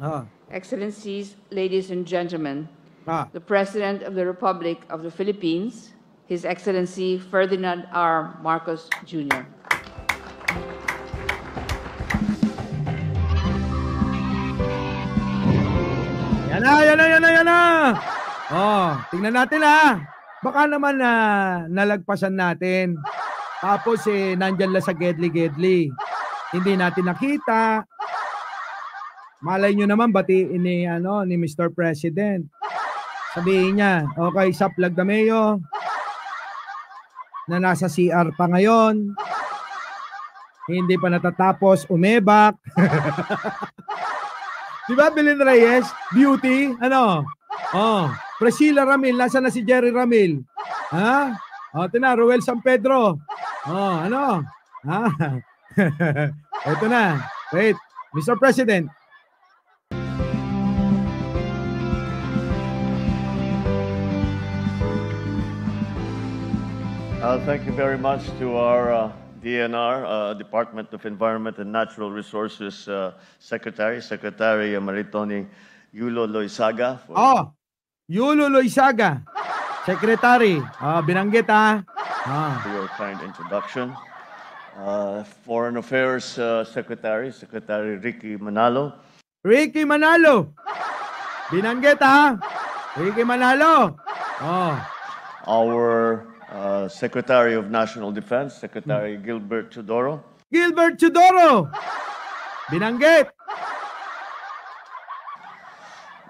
Ah. Excellencies, ladies and gentlemen, Ah. the President of the Republic of the Philippines, His Excellency Ferdinand R. Marcos Jr. Yan na, yan na, yan na, yan na. Oh, tingnan natin Baka naman nalagpasan natin. Tapos nandyan lang sa gedli-gedli. Hindi natin nakita. Malay nyo naman batiin ni Mr. President. Sabihin niya, okay, saplag na mayo na nasa CR pa ngayon. Hindi pa natatapos, umebak. Di ba, Belen Reyes? Beauty? Ano? Oh, Priscilla Ramil. Nasaan na si Jerry Ramil? Ha? O, ito na, Ruel San Pedro. Oh, ano? Ha? Ito na. Wait, Mr. President. Thank you very much to our DNR, Department of Environment and Natural Resources Secretary Maritoni Yulo Loizaga. Yulo Loizaga, Secretary. Binanggit For your kind introduction. Foreign Affairs Secretary Ricky Manalo. Ricky Manalo. Binanggit Ricky Manalo. Our Secretary of National Defense, Secretary Gilbert Teodoro. Gilbert Teodoro. Binanggit.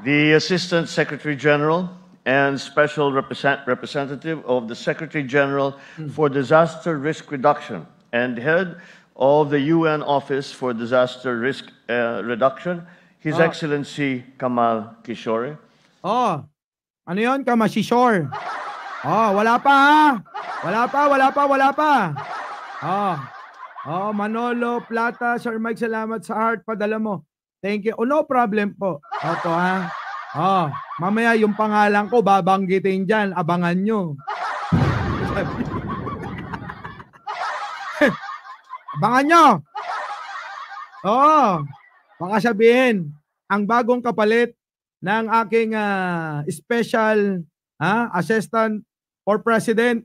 The Assistant Secretary General and Special Representative of the Secretary General for Disaster Risk Reduction and Head of the UN Office for Disaster Risk Reduction, His Excellency Kamal Kishore. Ano yun? Kamashishore. Wala pa Wala pa. Manolo Plata, Sir Mike, salamat sa heart, padala mo. Thank you. No problem po. Opo mamaya yung pangalan ko babanggitin dyan. Abangan nyo. Abangan nyo. Baka sabihin, ang bagong kapalit ng aking special assistant for president.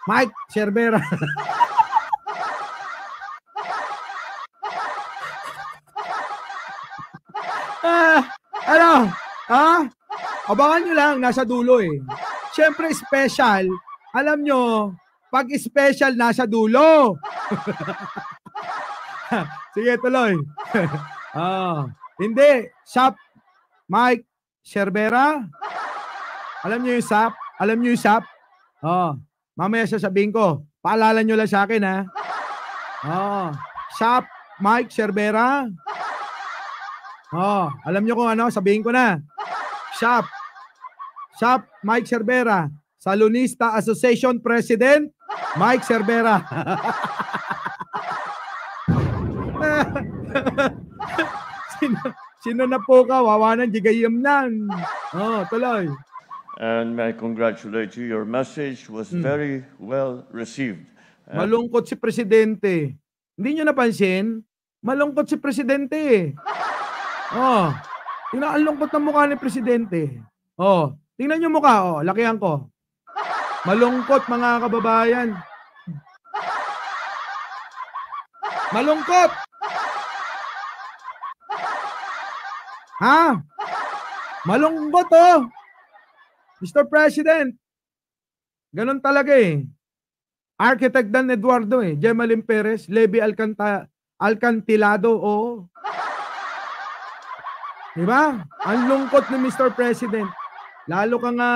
Mike Cervera. Abangan nyo lang, nasa dulo Siyempre special, alam nyo, pag special nasa dulo. Sige, tuloy. Hindi, SAP, Mike Cervera. Alam nyo yung SAP? Alam nyo yung SAP? Mamaya sasabihin ko, paalala nyo lang sa akin SAP, Mike Cervera. Alam nyo kung ano, sabihin ko na. SAP, Mike Cervera. Salonista Association President, Mike Cervera. Sino na po ka? Wawanan, jigayam nan. Tuloy. And may I congratulate you. Your message was very well received. Malungkot si Presidente. Hindi nyo napansin? Malungkot si Presidente. Tingnan ang lungkot ng mukha ni Presidente. Tingnan nyo mukha. Lakihan ko. Malungkot, mga kababayan. Malungkot. Malungkot Mr. President. Ganon talaga Architect Dan Eduardo Gemalin Perez, Levi Alcantilado, diba? Ang lungkot ni Mr. President. Lalo ka nga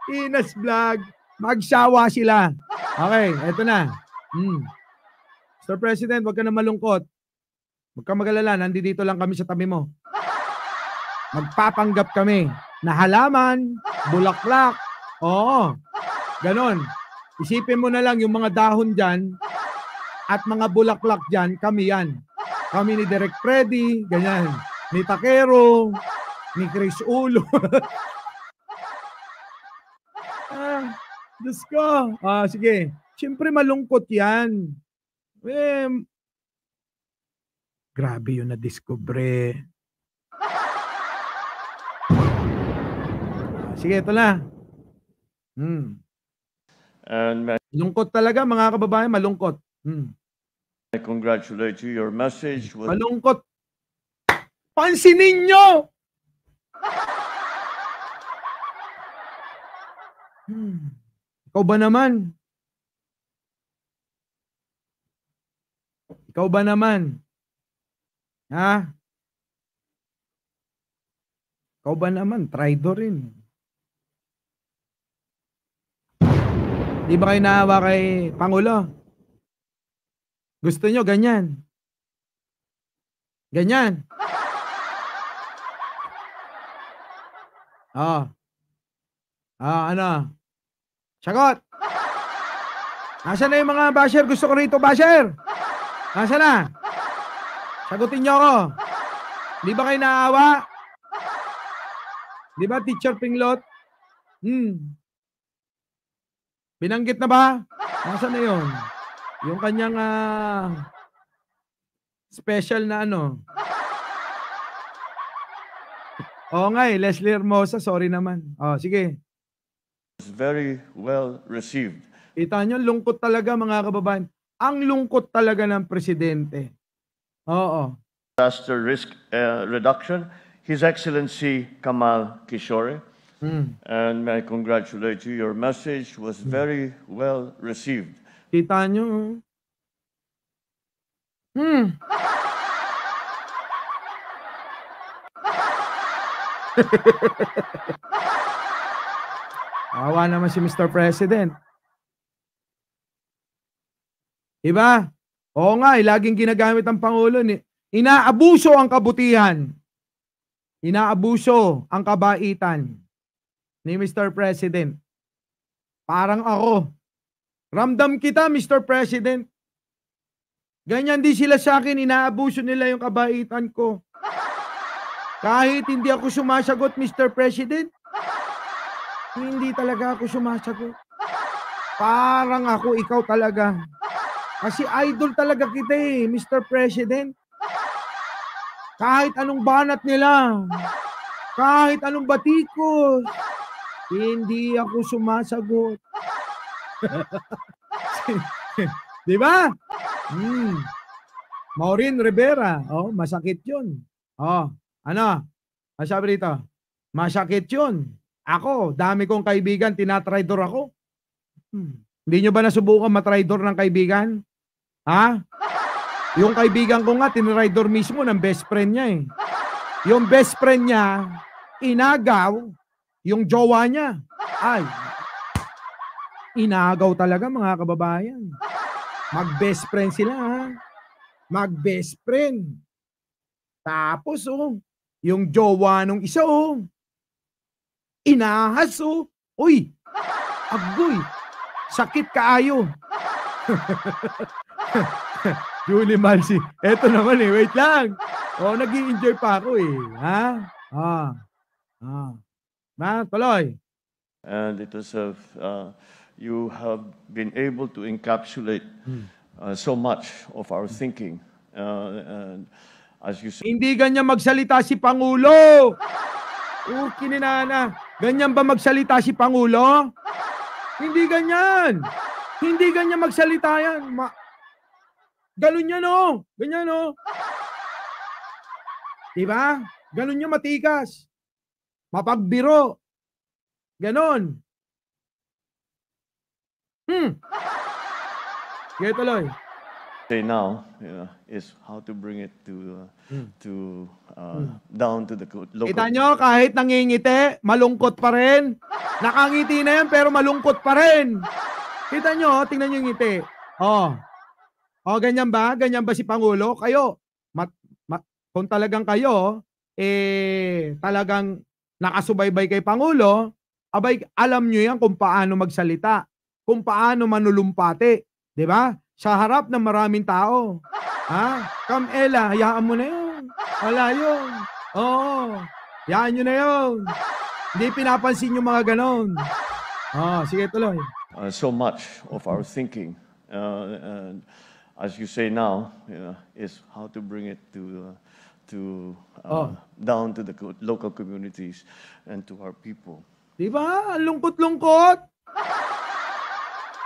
Inas Vlog, magsawa sila. Okay, eto na. Mr. President, wag ka na malungkot. Huwag ka mag-alala, nandito lang kami sa tabi mo. Magpapanggap kami na halaman, bulaklak. Ganon. Isipin mo na lang yung mga dahon dyan at mga bulaklak dyan, kami yan. Kami ni Direk Freddy, ganyan. Ni Takero, ni Chris Ulo. Diyos ko. Sige. Siyempre malungkot yan. Eh, grabe yun na-discover. Sige, ito na. And may Lungkot talaga mga kababayan, malungkot. I congratulate you. Your message was Malungkot. Pansinin nyo! Ikaw ba naman? Ikaw ba naman? Ha? Ikaw ba naman? Traitor rin. Di ba kayo naawa kay Pangulo? Gusto nyo ganyan? Ganyan? Ano? Sagot! Nasaan na yung mga basher? Gusto ko rito, basher! Nasaan na? Sagutin nyo ako. Di ba kayo naawa? Di ba, Teacher Pinglot? Binanggit na ba? Nasaan na yun? Yung kanyang special na ano. Oo nga Leslie Hermosa, sorry naman. Sige. very well received. Kita nyo, lungkot talaga mga kababayan. Ang lungkot talaga ng presidente. Oo. Disaster risk reduction, His Excellency Kamal Kishore. And may I congratulate you. Your message was very well received. Kita nyo. Awa naman si Mr. President. Diba? Oo nga, laging ginagamit ang Pangulo. Inaabuso ang kabutihan. Inaabuso ang kabaitan ni Mr. President. Parang ako. Ramdam kita, Mr. President. Ganyan din sila sa akin, inaabuso nila yung kabaitan ko. Kahit hindi ako sumasagot, Mr. President, hindi talaga ako sumasagot. Parang ako, ikaw talaga. Kasi idol talaga kita Mr. President. Kahit anong banat nila, kahit anong batikos, hindi ako sumasagot. Di ba? Maureen Rivera, masakit yun. Ano? Masabi rito, masakit yun. Ako, dami kong kaibigan, tinatraidor ako. Hindi nyo ba nasubukan matraidor ng kaibigan? Ha? Yung kaibigan ko nga, tinraidor mismo ng best friend niya Yung best friend niya, inagaw yung jowa niya. Ay, inagaw talaga mga kababayan. Mag-best friend sila Mag-best friend. Tapos yung jowa nung isa inahas Uy, agoy, sakit kaayo. Julie Malsi, eto naman wait lang. Nag-i-enjoy pa ako tuloy. And it was you have been able to encapsulate so much of our thinking. And as you said, Hindi ganyan magsalita si Pangulo. Kininana. Ganyan ba magsalita si Pangulo? Hindi ganyan. Hindi ganyan magsalita yan. Ganun yan Ganyan Diba? Ganun yung matikas. Mapagbiro. Ganon. Sige tuloy. say now is how to bring it down to the local. Kita nyo, kahit nangingiti, malungkot pa rin. Nakangiti na yan, pero malungkot pa rin. Kita nyo, tingnan nyo yung ngiti. Ganyan ba? Ganyan ba si Pangulo? Kayo, kung talagang kayo, talagang nakasubaybay kay Pangulo, abay, alam nyo yan kung paano magsalita, kung paano manulumpati. Diba? Sa harap ng maraming tao. Kamela, hayaan mo na yun. Wala yun. Hayaan nyo na yun. Hindi pinapansin yung mga ganon. Sige tuloy. so much of our thinking. And as you say now, is how to bring it down to the local communities and to our people. Di ba? Ang lungkot-lungkot.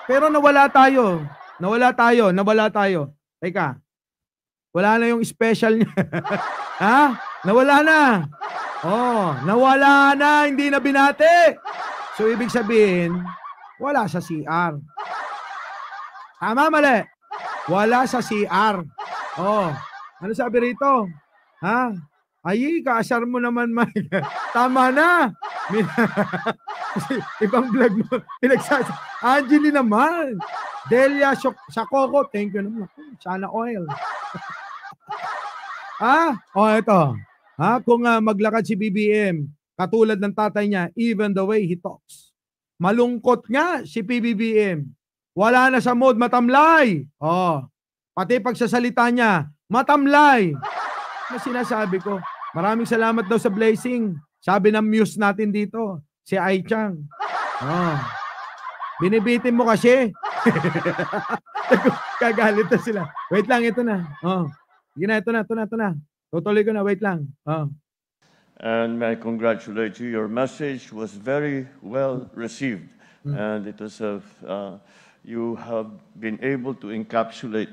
Pero nawala tayo. Teka, wala na yung special niya. Ha? Nawala na. Oh, nawala na. Hindi na binati. So, ibig sabihin, wala sa CR. Tama, mali? Wala sa CR. Oh, ano sabi rito? Ha? Ay, kaasar mo naman, Mike. Tama na. Ibang vlog mo. Angeli naman. Delia Sakoko. Thank you naman. Sana oil. Ito. Kung maglakad si BBM, katulad ng tatay niya, even the way he talks. Malungkot nga si PBBM. Wala na sa mood, matamlay. Pati pagsasalita niya, matamlay. Na sinasabi ko, maraming salamat daw sa blessing. Sabi ng muse natin dito, si Ai Chang. Binibitin mo kasi. Kagalit na sila. Wait lang, ito na. Sige na, ito na. Tutuloy ko na, wait lang. And may I congratulate you. Your message was very well received. And it was you have been able to encapsulate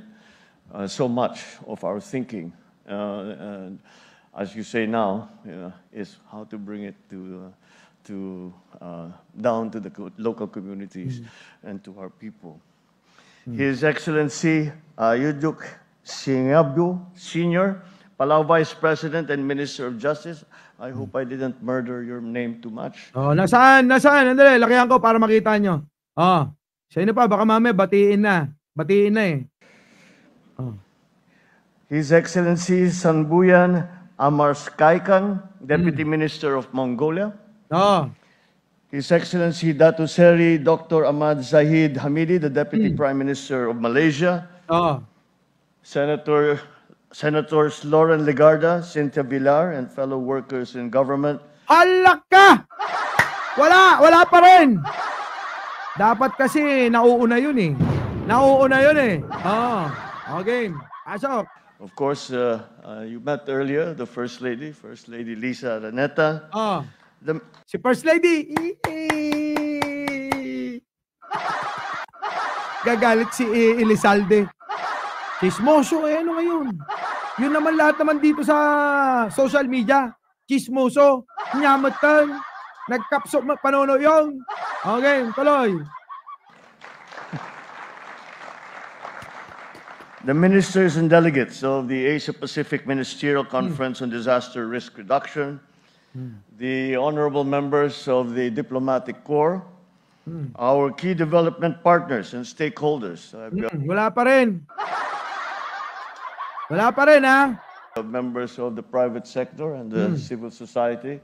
so much of our thinking. And as you say now, is how to bring it down to the local communities and to our people. His Excellency Yuduk Singabdu Sr., Palau Vice President and Minister of Justice. I hope I didn't murder your name too much. Nasaan? Andali, lakihan ko para makita nyo. Sa inyo pa, baka mamaya batiin na eh. His Excellency Sanbuyan Amarskaikan, Deputy Minister of Mongolia. His Excellency Datu Seri Dr. Ahmad Zahid Hamidi, the Deputy Prime Minister of Malaysia. Senators Lauren Legarda, Cynthia Villar, and fellow workers in government. Halak ka! Wala pa rin. Dapat kasi nauuna yun eh. Okay. Pasok. Of course, you met earlier the First Lady Lisa Araneta. Si First Lady. Gagalit si Elizalde. Chismoso, ano ngayon? Yun naman lahat naman dito sa social media. Chismoso, nyamatan, nagkapso, panono yung. Okay, tuloy. The ministers and delegates of the Asia-Pacific Ministerial Conference on Disaster Risk Reduction, the honorable members of the Diplomatic Corps, our key development partners and stakeholders. Wala pa rin, ha? Members of the private sector and the civil society,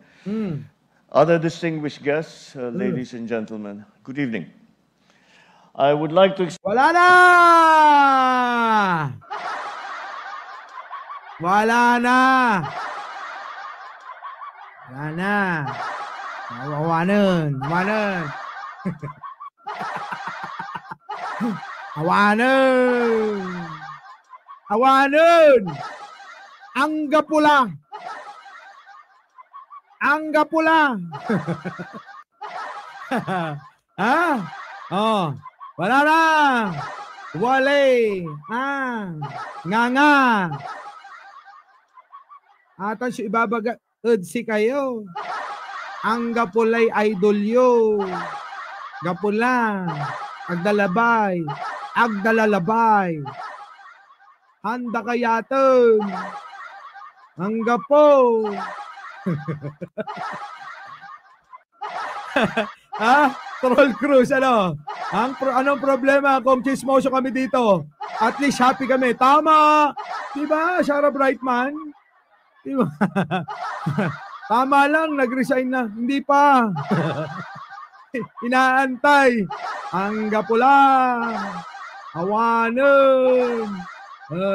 other distinguished guests, ladies and gentlemen, good evening. I would like to... Wala na! Awanan. Angga pula. Wala na. Wale. Nga. Atan si ibabaga si kayo. Ang gapulay idol yo. Gapula. Agdalalabay. Handa kayaton. Ang gapo. Troll Cruise, ano? Anong problema kung chismoso kami dito? At least happy kami. Tama! Diba, Sarah Brightman? Diba? Tama lang, nag-resign na. Hindi pa. Inaantay. Ang gapula. Awanan.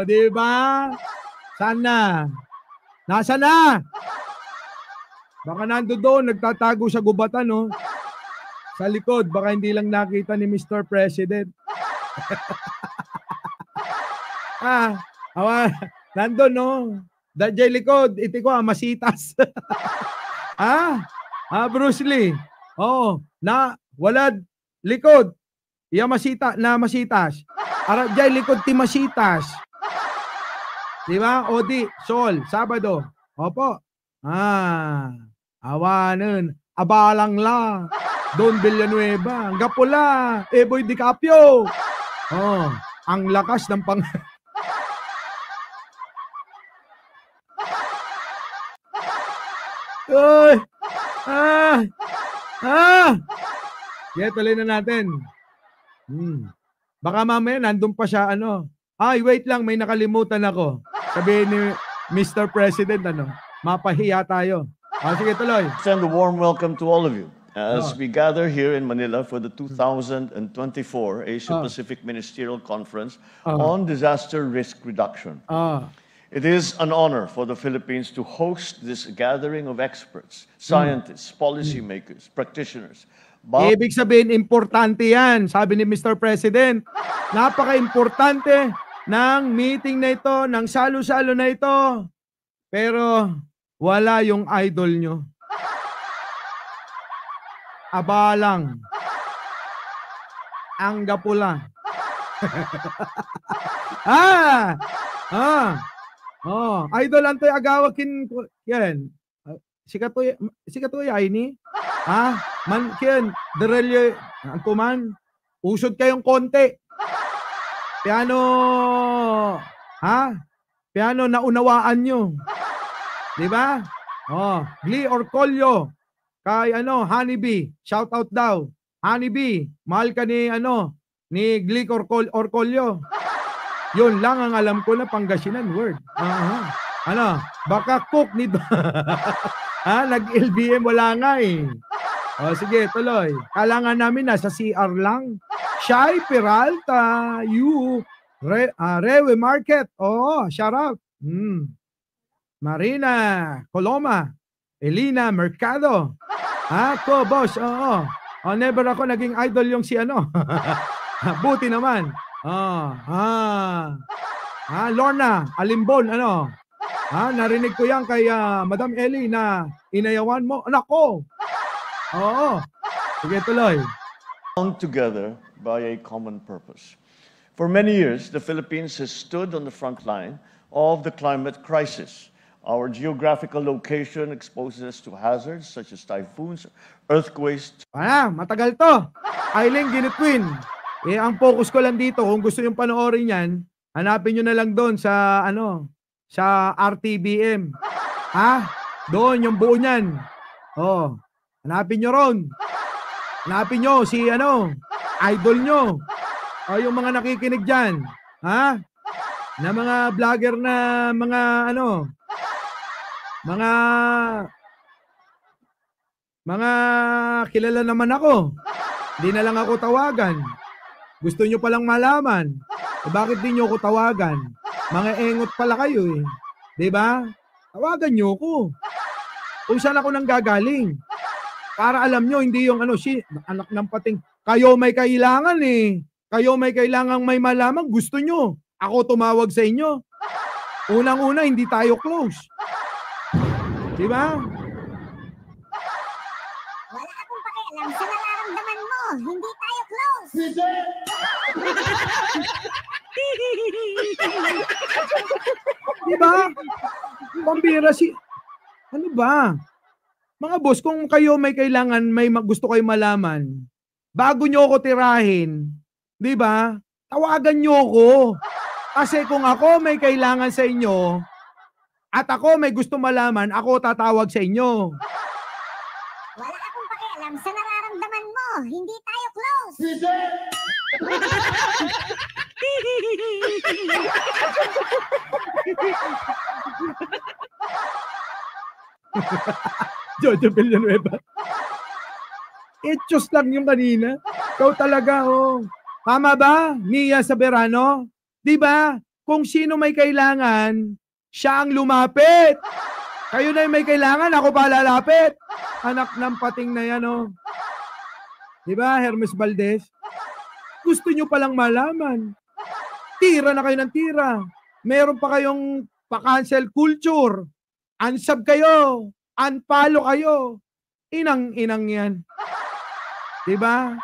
Diba? Saan na? Nasaan na? Baka nando doon, nagtatago sa gubatan, no? Sa likod, baka hindi lang nakita ni Mr. President. Nandun, no? Dajay likod, iti ko, masitas. Bruce Lee. Oo, walad likod. Iya masitas. Jay likod ti masitas. Diba? Odi, Sol, Sabado. Opo. Awanan. Abalang la. Don Villanueva. Gapula. Eboy DiCaprio. Ang lakas ng pang... Uy! Tuloy na natin. Baka mamaya nandun pa siya, wait lang, may nakalimutan ako. Sabihin ni Mr. President, mapahiya tayo. Sige, tuloy. Extend a warm welcome to all of you as we gather here in Manila for the 2024 Asia-Pacific Ministerial Conference on Disaster Risk Reduction. It is an honor for the Philippines to host this gathering of experts, scientists, policymakers, practitioners. Ibig sabihin, importante yan, sabi ni Mr. President. Napaka-importante ng meeting na ito, ng salo-salo na ito. Pero wala yung idol nyo. Abalang. Ang gapula. Idol Antoy Agawag yan. Sikatoy ay ni. Man ken derelyo ang kuman. Usod kayong konti. Piano naunawaan nyo. 'Di ba? Glee Orcolio kay Honeybee. Shout out daw. Honeybee, mahal ka ni Glee Orcolio. Yun lang ang alam ko na Pangasinan word. Baka cook ni nag-LBM wala nga eh. Sige, tuloy. Kailangan namin nasa CR lang. Shai Peralta, Rewe Market. Shout out. Marina Coloma, Elina Mercado. Ko, boss. Never ako naging idol yung si Buti naman. Lorna Alimbon, narinig ko yan kay Madam Ellie na inayawan mo. Anak ko. Sige, tuloy. Bound together by a common purpose. For many years, the Philippines has stood on the front line of the climate crisis. Our geographical location exposes us to hazards such as typhoons, earthquakes. Matagal to. Aileen Ginitwin. Ang focus ko lang dito, kung gusto yung panoorin yan, hanapin nyo na lang doon sa, sa RTBM. Doon, yung buo niyan. Hanapin nyo ron. Hanapin nyo si, idol nyo. Yung mga nakikinig dyan. Na mga vlogger na mga kilala naman ako. Hindi na lang ako tawagan. Gusto nyo palang malaman. Bakit di nyo ako tawagan? Mga engot pala kayo eh. Diba? Tawagan nyo ako. Kung saan ako nang gagaling. Para alam nyo, hindi yung anak ng pating. Kayo may kailangan eh. Kayo may kailangang may malaman. Gusto nyo. Ako tumawag sa inyo. Unang-una, hindi tayo close. Diba? Wala akong pakialam sa nararamdaman mo. Hindi tayo close. Diba? Pambira ano ba? Mga boss, kung kayo may kailangan, may gusto kayo malaman, bago nyo ako tirahin, diba? Tawagan nyo ako. Kasi kung ako may kailangan sa inyo, at ako may gusto malaman, ako tatawag sa inyo. Wala akong pakialam sa nararamdaman mo. Hindi tayo close. Jojo Villanueva. Etchos lang yung kanina. Ikaw talaga, Tama ba, Nia Saberano? Diba? Kung sino may kailangan, siya ang lumapit. Kayo na yung may kailangan, ako pa lalapit. Anak ng pating na yan, Di ba, Hermes Valdez? Gusto nyo palang malaman. Tira na kayo ng tira. Meron pa kayong pa-cancel culture. Unsub kayo. Unfollow kayo. Inang-inang yan. Di ba?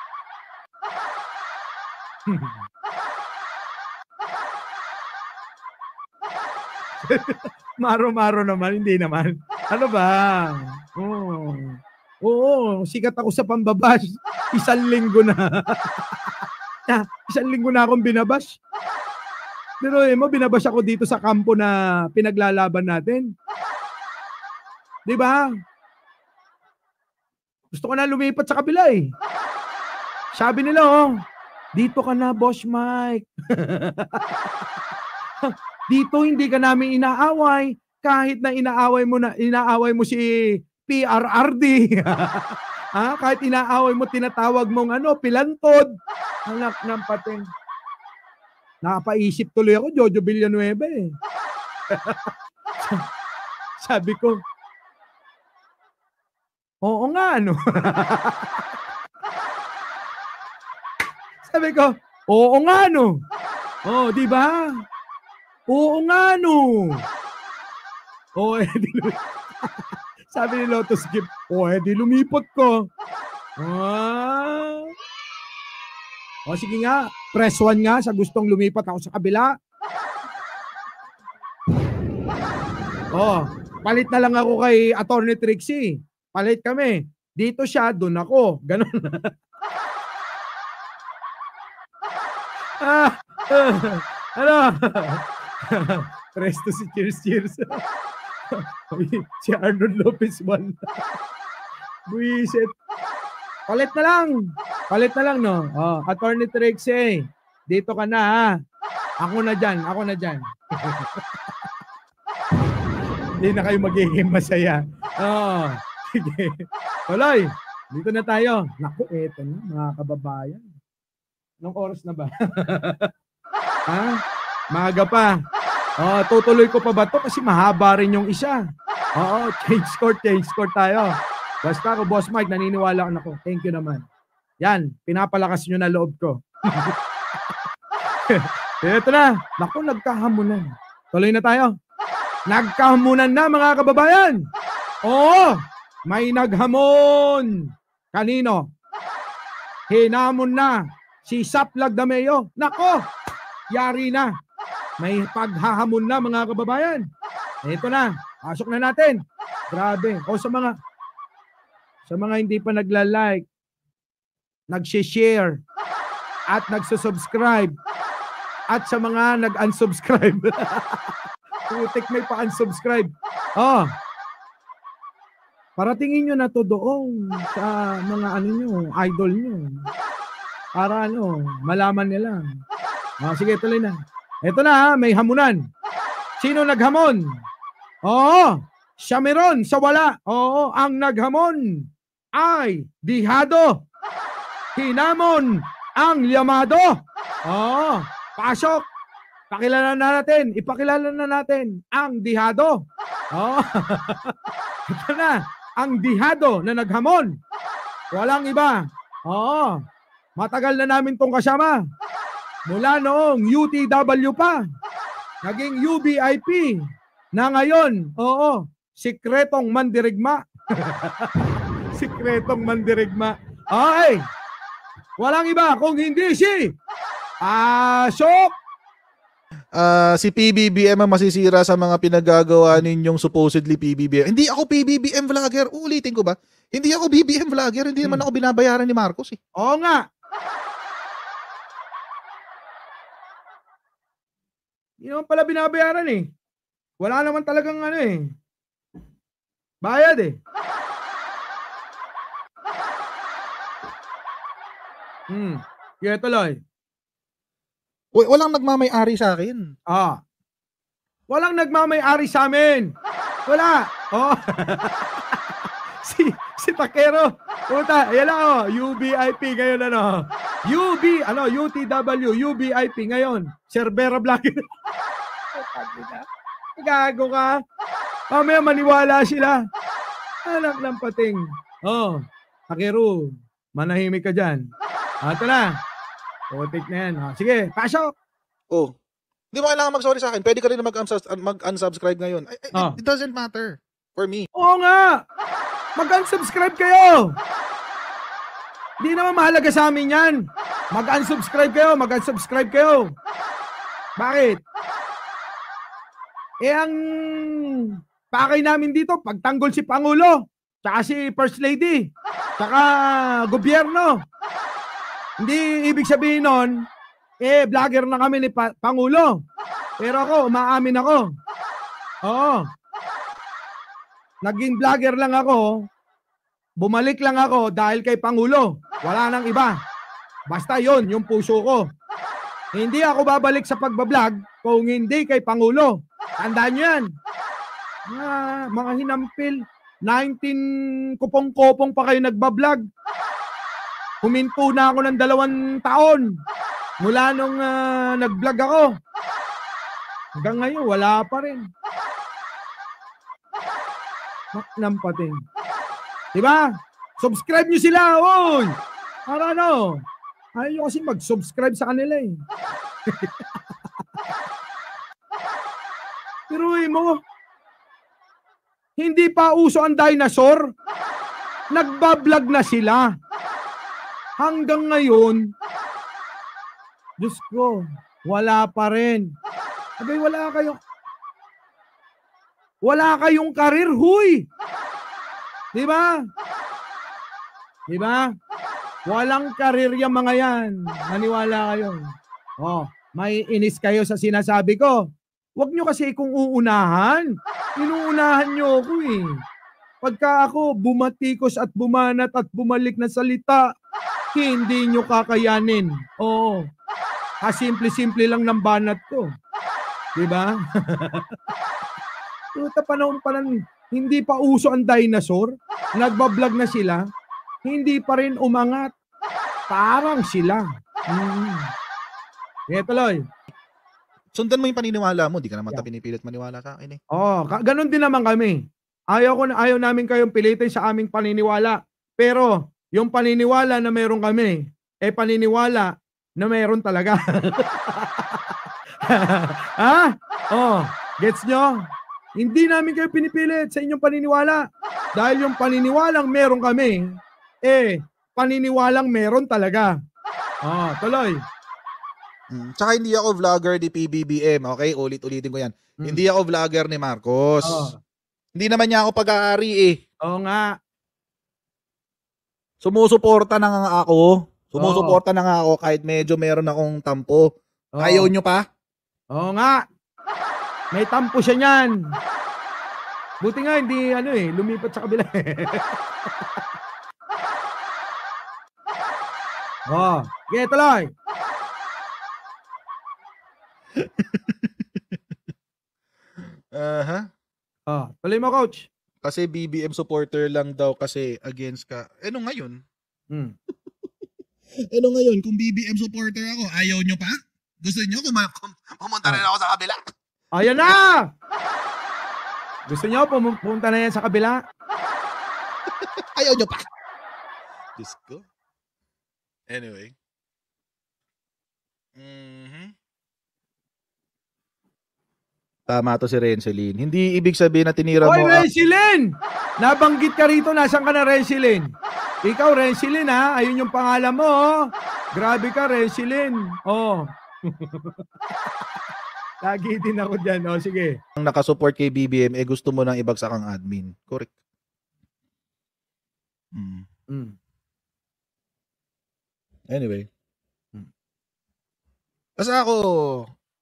Maro-maro naman, hindi naman. Ano ba? Oo. Oo, sikat ako sa pambabash. 1 linggo na. 1 linggo na akong binabash. Pero mo, binabash ako dito sa kampo na pinaglalaban natin. Di ba? Gusto ko na lumipat sa kabila eh. Sabi nila, oh, dito ka na, Boss Mike. Dito hindi ka namin inaaway kahit na inaaway mo si PRRD. Ha? Kahit inaaway mo, tinatawag mong pilantod. Anak ng pating. Nakapaisip tuloy ako, Jojo Villanueva eh. Sabi ko, oo nga, no? Sabi ko, oo nga, no? Oh, di ba? Oo nga, no? Oh, sabi ni Lotus Gift, oh, di lumipat ko. Ah. O sige nga, press 1 nga sa gustong lumipat ako sa kabila. Oh, palit na lang ako kay Attorney Trixie. Palit kami. Dito siya, doon ako. Ganon. Ano? Presto si Cheers. Si Arnold Lopez one. Buisit. Palit na lang, no? Oh, Attorney Trixie, dito ka na, ha? Ako na dyan. Hindi na kayo magiging masaya. Oh, sige. Tuloy, dito na tayo. Naku, eto na, mga kababayan. Anong oras na ba? Ha? Maaga pa. Oh, tutuloy ko pa ba to? Kasi mahaba rin yung isa. Oo, change score tayo. Basta ako, Boss Mike, naniniwala ako. Thank you naman. Yan, pinapalakas nyo na loob ko. Ito na. Naku, nagkahamunan. Tuloy na tayo. Nagkahamunan na, mga kababayan. Oo, may naghamon. Kanino? Hinamon na si Saplag Dameo. Nako, yari na. May paghahamon na, mga kababayan. Ito na, pasok na natin. Grabe. O sa mga hindi pa nagla-like, nag-share, at nagsusubscribe, at sa mga nag-unsubscribe. Putik, may pa-unsubscribe. Oh, paratingin nyo na to doon sa mga idol nyo. Para malaman nila. Sige, tuloy na. Ito na, may hamunan. Sino naghamon? Oo, siya meron sa wala. Oo, ang naghamon ay Dihado. Hinamon ang Llamado. Oo, pasok. Ipakilala na natin ang Dihado. Oo. Ito na, ang Dihado na naghamon. Walang iba. Oo, matagal na namin tong kasama. Mula noong UTW pa. Naging UBIP. Na ngayon, oo, sikretong mandirigma. Sikretong mandirigma. Okay. Walang iba kung hindi si Pasok. Si PBBM ang masisira sa mga pinagagawa ninyong supposedly PBBM. Hindi ako PBBM vlogger. Uulitin ko ba? Hindi ako BBM vlogger. Hindi naman ako binabayaran ni Marcos eh. Oo nga. Hindi naman pala binabayaran eh. Wala naman talagang bayad eh. Kaya tuloy. Walang nagmamay-ari sa akin. Walang nagmamay-ari sa amin. Wala. Oh. si Takero. Puta, ayan lang UBIP ngayon UTW, UBIP ngayon. Cerbera Vlogger. Gago ka. Mamaya maniwala sila. Anak ng pating. Takero. Manahimik ka dyan. Ito na. Putik na yan. Sige, pasok. Oh. Hindi mo kailangan mag-sorry sa akin. Pwede ka rin na mag-unsubscribe ngayon. It doesn't matter for me. Oo nga. Mag-unsubscribe kayo. Hindi naman mahalaga sa amin yan. Mag-unsubscribe kayo. Bakit? Ang pakay namin dito, pagtanggol si Pangulo, tsaka si First Lady, tsaka gobyerno. Hindi ibig sabihin nun, vlogger na kami ni Pangulo. Pero ako, umaamin ako. Oo. Naging vlogger lang ako, bumalik lang ako dahil kay Pangulo. Wala nang iba. Basta yon yung puso ko. Hindi ako babalik sa pagbablog kung hindi kay Pangulo. Tandaan nyo yan. Mga hinampil. 19 kupong-kopong pa kayo nagbablog. Huminto na ako ng 2 taon. Mula nung nag-vlog ako. Hanggang ngayon, wala pa rin. Nampating. Diba? Subscribe nyo sila. Oy! Para ano? Ayaw nyo kasi mag-subscribe sa kanila eh. Pero mo, hindi pa uso ang dinosaur. Nagbablog na sila. Hanggang ngayon, Diyos ko, wala pa rin. Abay, wala kayong karir, huy. Diba? Walang karir yung mga yan. Maniwala kayo. May inis kayo sa sinasabi ko. Huwag nyo kasi kung uunahan. Inuunahan nyo ako eh. Pagka ako bumatikos at bumanat at bumalik na salita, hindi nyo kakayanin. Oo. Simple-simple lang ng banat ko. Diba? Puta, panahon pa lang, hindi pa uso ang dinosaur. Nagbablog na sila. Hindi pa rin umangat. Parang sila. Tuloy. Sundan mo yung paniniwala mo. Di ka naman pinipilit maniwala sa akin eh. Ganun din naman kami. Ayaw namin kayong pilitin sa aming paniniwala. Pero, yung paniniwala na meron kami, paniniwala na meron talaga. Gets nyo? Hindi namin kayo pinipilit sa inyong paniniwala. Dahil yung paniniwalang meron kami, paniniwalang meron talaga. Tuloy. Tsaka hindi ako vlogger ni PBBM. Okay, ulit-ulitin ko yan. Hindi ako vlogger ni Marcos. Hindi naman niya ako pag-aari eh. Oo nga. Sumusuporta na nga ako. Kahit medyo meron akong tampo. Ayaw nyo pa? Oo nga. May tampo siya niyan. Buti nga hindi lumipat sa kabila. Tuloy. Tuloy mo, coach. Kasi BBM supporter lang daw kasi against ka. Ano ngayon? Ano ngayon? Kung BBM supporter ako, ayaw nyo pa? Gusto nyo pumunta na ako sa kabila? Ayan na! Gusto nyo pumunta na yan sa kabila? Ayaw nyo pa? Diyos ko. Anyway. Tama to si Renceline. Hindi ibig sabihin na tinira mo. Hoy, Renceline! Nabanggit ka rito. Nasaan ka na, Renceline? Ikaw, Renceline, ha? Ayun yung pangalan mo, Grabe ka, Renceline. Lagi din ako dyan. Sige. Ang nakasupport kay BBM, gusto mo nang ibagsak ang admin. Correct. Anyway. Kasi ako,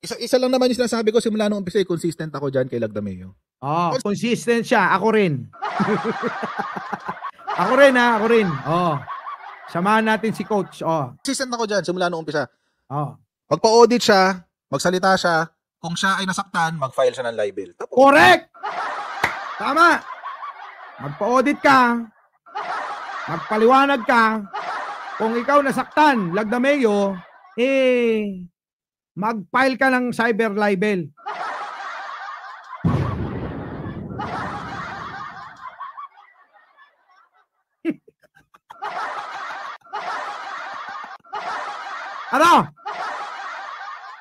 isa lang naman yung sinasabi ko simula nung umpisa, consistent ako dyan kay Lagdameo. Consistent siya. Ako rin. Ako rin. Samahan natin si coach. Consistent ako dyan simula nung umpisa. Magpa-audit siya, magsalita siya, kung siya ay nasaktan, mag-file siya ng libel. Tapos. Correct! Tama! Magpa-audit ka, magpaliwanag ka, kung ikaw nasaktan, Lagdameo, mag-file ka ng cyber libel. Ano?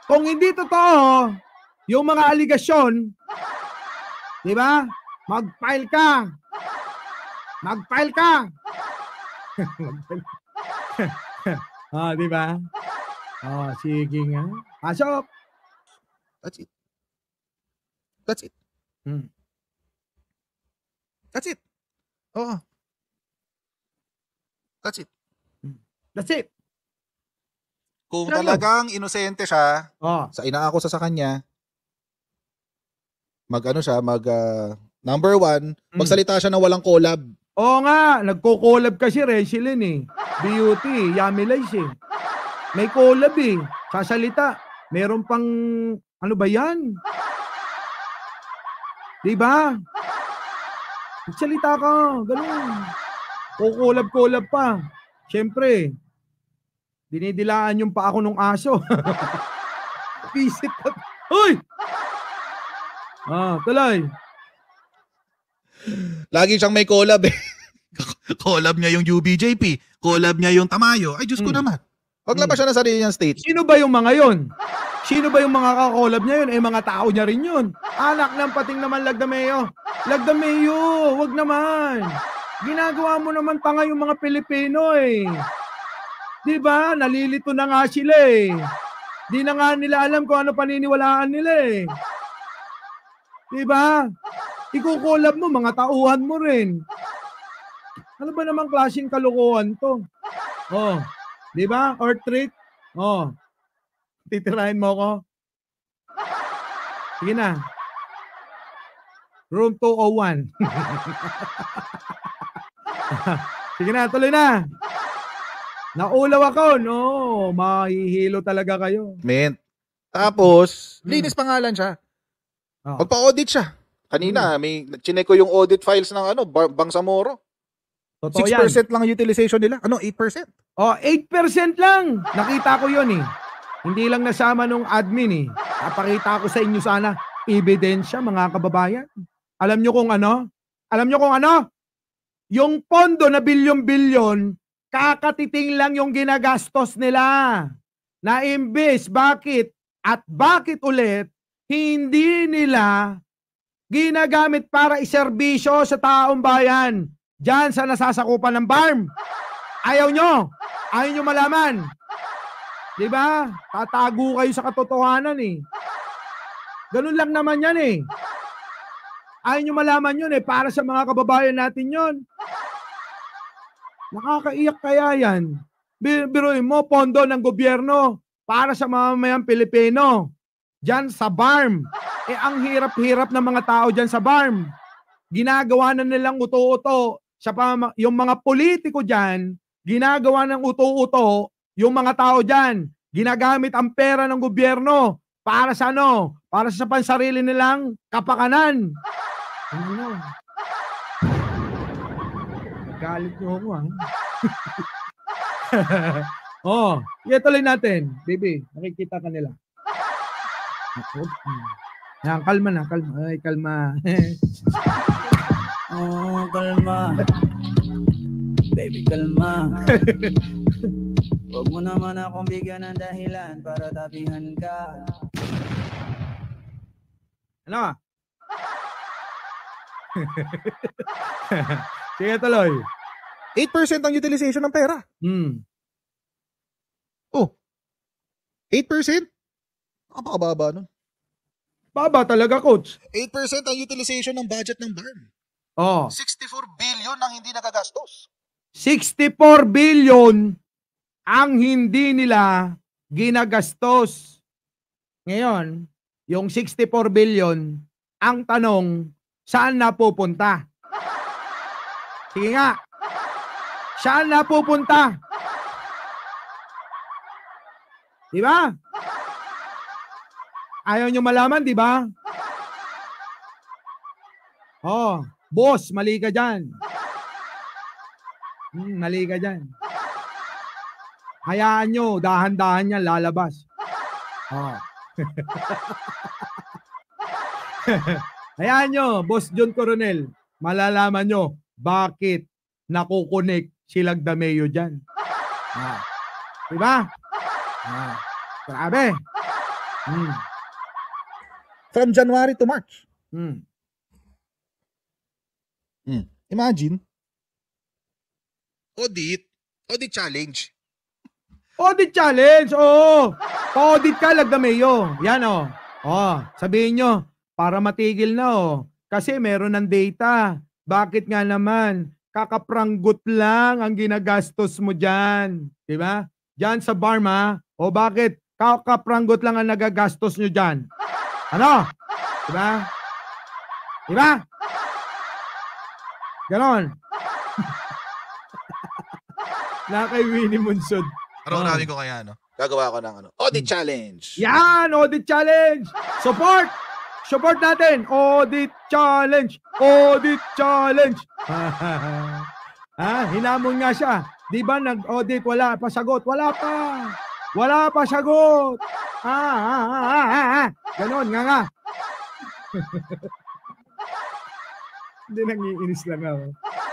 Kung hindi totoo, yung mga aligasyon, di ba? Mag-file ka. Mag-file ka. Di ba? Sige nga. Pasok. That's it. That's it. Hmm. That's it. Oo. That's it. That's it. Kung Ano? talagang inosente siya, Oh. sa inaako sa kanya, number one, magsalita siya na walang collab. Oo nga, nagko-collab kasi Resilin eh. Beauty, Yummy Lice eh. May collab eh. Sasalita. Meron pang, ano ba yan? Diba? Magsalita ka, ganun. Kukulab-kulab pa. Siyempre, dinidilaan yung pa ako nung aso. Pisit pa. Uy! Tuloy. Lagi siyang may collab eh. Collab niya yung UBJP. Collab niya yung Tamayo. Ay, Diyos ko naman. Paglabas siya na sarili niyang state. Sino ba yung mga yon? Sino ba yung mga kakolab niya yun? Mga tao niya rin yun. Anak ng pating naman Lagdameo. Lagdameo, wag naman. Ginagawa mo naman tanga yung mga Pilipino eh. Di ba? Nalilito na nga sila eh. Di na nga nila alam kung ano paniniwalaan nila eh. Di ba? Ikukolab mo, mga tauhan mo rin. Ano ba namang klaseng kalokohan to? Di ba? Or trick? Titirahin mo ko? Sige na. Room 201. Sige na, tuloy na. Naulaw ako, no? Mahihilo talaga kayo. Men. Tapos, linis pangalan siya. Magpa-audit siya. Kanina, chinek ko yung audit files ng Bangsamoro. Totoo 6% yan. lang ang utilization nila. 8%. 8% lang. Nakita ko yun eh. Hindi lang nasama nung admin eh. Papakita ko sa inyo sana ebidensya, mga kababayan. Alam nyo kung ano? Alam nyo kung ano? Yung pondo na bilyon-bilyon, kakatiting lang yung ginagastos nila. Na imbes, bakit? At bakit ulit, hindi nila ginagamit para iserbisyo sa taong bayan. Diyan sa nasasakupan ng BARM. Ayaw nyo. Ayaw nyo malaman. Diba? Tatago kayo sa katotohanan eh. Ganun lang naman yan eh. Ayaw nyo malaman yun eh. Para sa mga kababayan natin yun. Nakakaiyak kaya yan. Biruin mo, pondo ng gobyerno para sa mamamayang Pilipino. Diyan sa BARM. Ang hirap-hirap ng mga tao diyan sa BARM. Ginagawa na nilang uto-uto. Yung mga politiko diyan, ginagawa ng uto-uto yung mga tao diyan. Ginagamit ang pera ng gobyerno para sa ano? Para sa pansarili nilang kapakanan. Ano? Galit nyo ako tuloy natin. Baby, nakikita ka nila. Kalma na, kalma. Ay, kalma. Kalma. Baby, kalma. Huwag mo naman akong bigyan ng dahilan para tapihan ka. Ano? Sige, tuloy. 8% ang utilization ng pera. 8%? Napakababa nun. Baba talaga, coach. 8% ang utilization ng budget ng BARM. 64 billion ang hindi nagagastos. 64 billion ang hindi nila ginagastos. Ngayon, yung 64 billion, ang tanong, saan napupunta? Sige nga. Saan napupunta? Di ba? Ayaw nyo malaman, di ba? Boss, mali ka dyan. Mali ka dyan. Hayaan nyo, dahan-dahan yan, lalabas. Hayaan nyo, Boss John Coronel, malalaman nyo bakit nakukunik si Lagdameo dyan. Diba? Grabe. From January to March. Hmm. Imagine. Audit challenge. Audit challenge, oo. Pa-audit ka, Lagdameo. Yan, oh. Oh, sabihin nyo, para matigil na, oh. Kasi meron ng data. Bakit nga naman? Kakapranggot lang ang ginagastos mo dyan. Diba? Dyan sa barm, ha? O bakit? Kakapranggot lang ang nagagastos nyo dyan. Ano? Diba? Diba? Ganon. Na kay Winnie Munsod. Araw-arawin ko kaya, no? Gagawa ko ng audit challenge. Yan, audit challenge. Support. Support natin. Audit challenge. Audit challenge. Hinamon nga siya. Di ba nag-audit, wala pa sagot? Wala pa. Wala pa sagot. Ganon, nga. Hindi, nangiinis lang ako.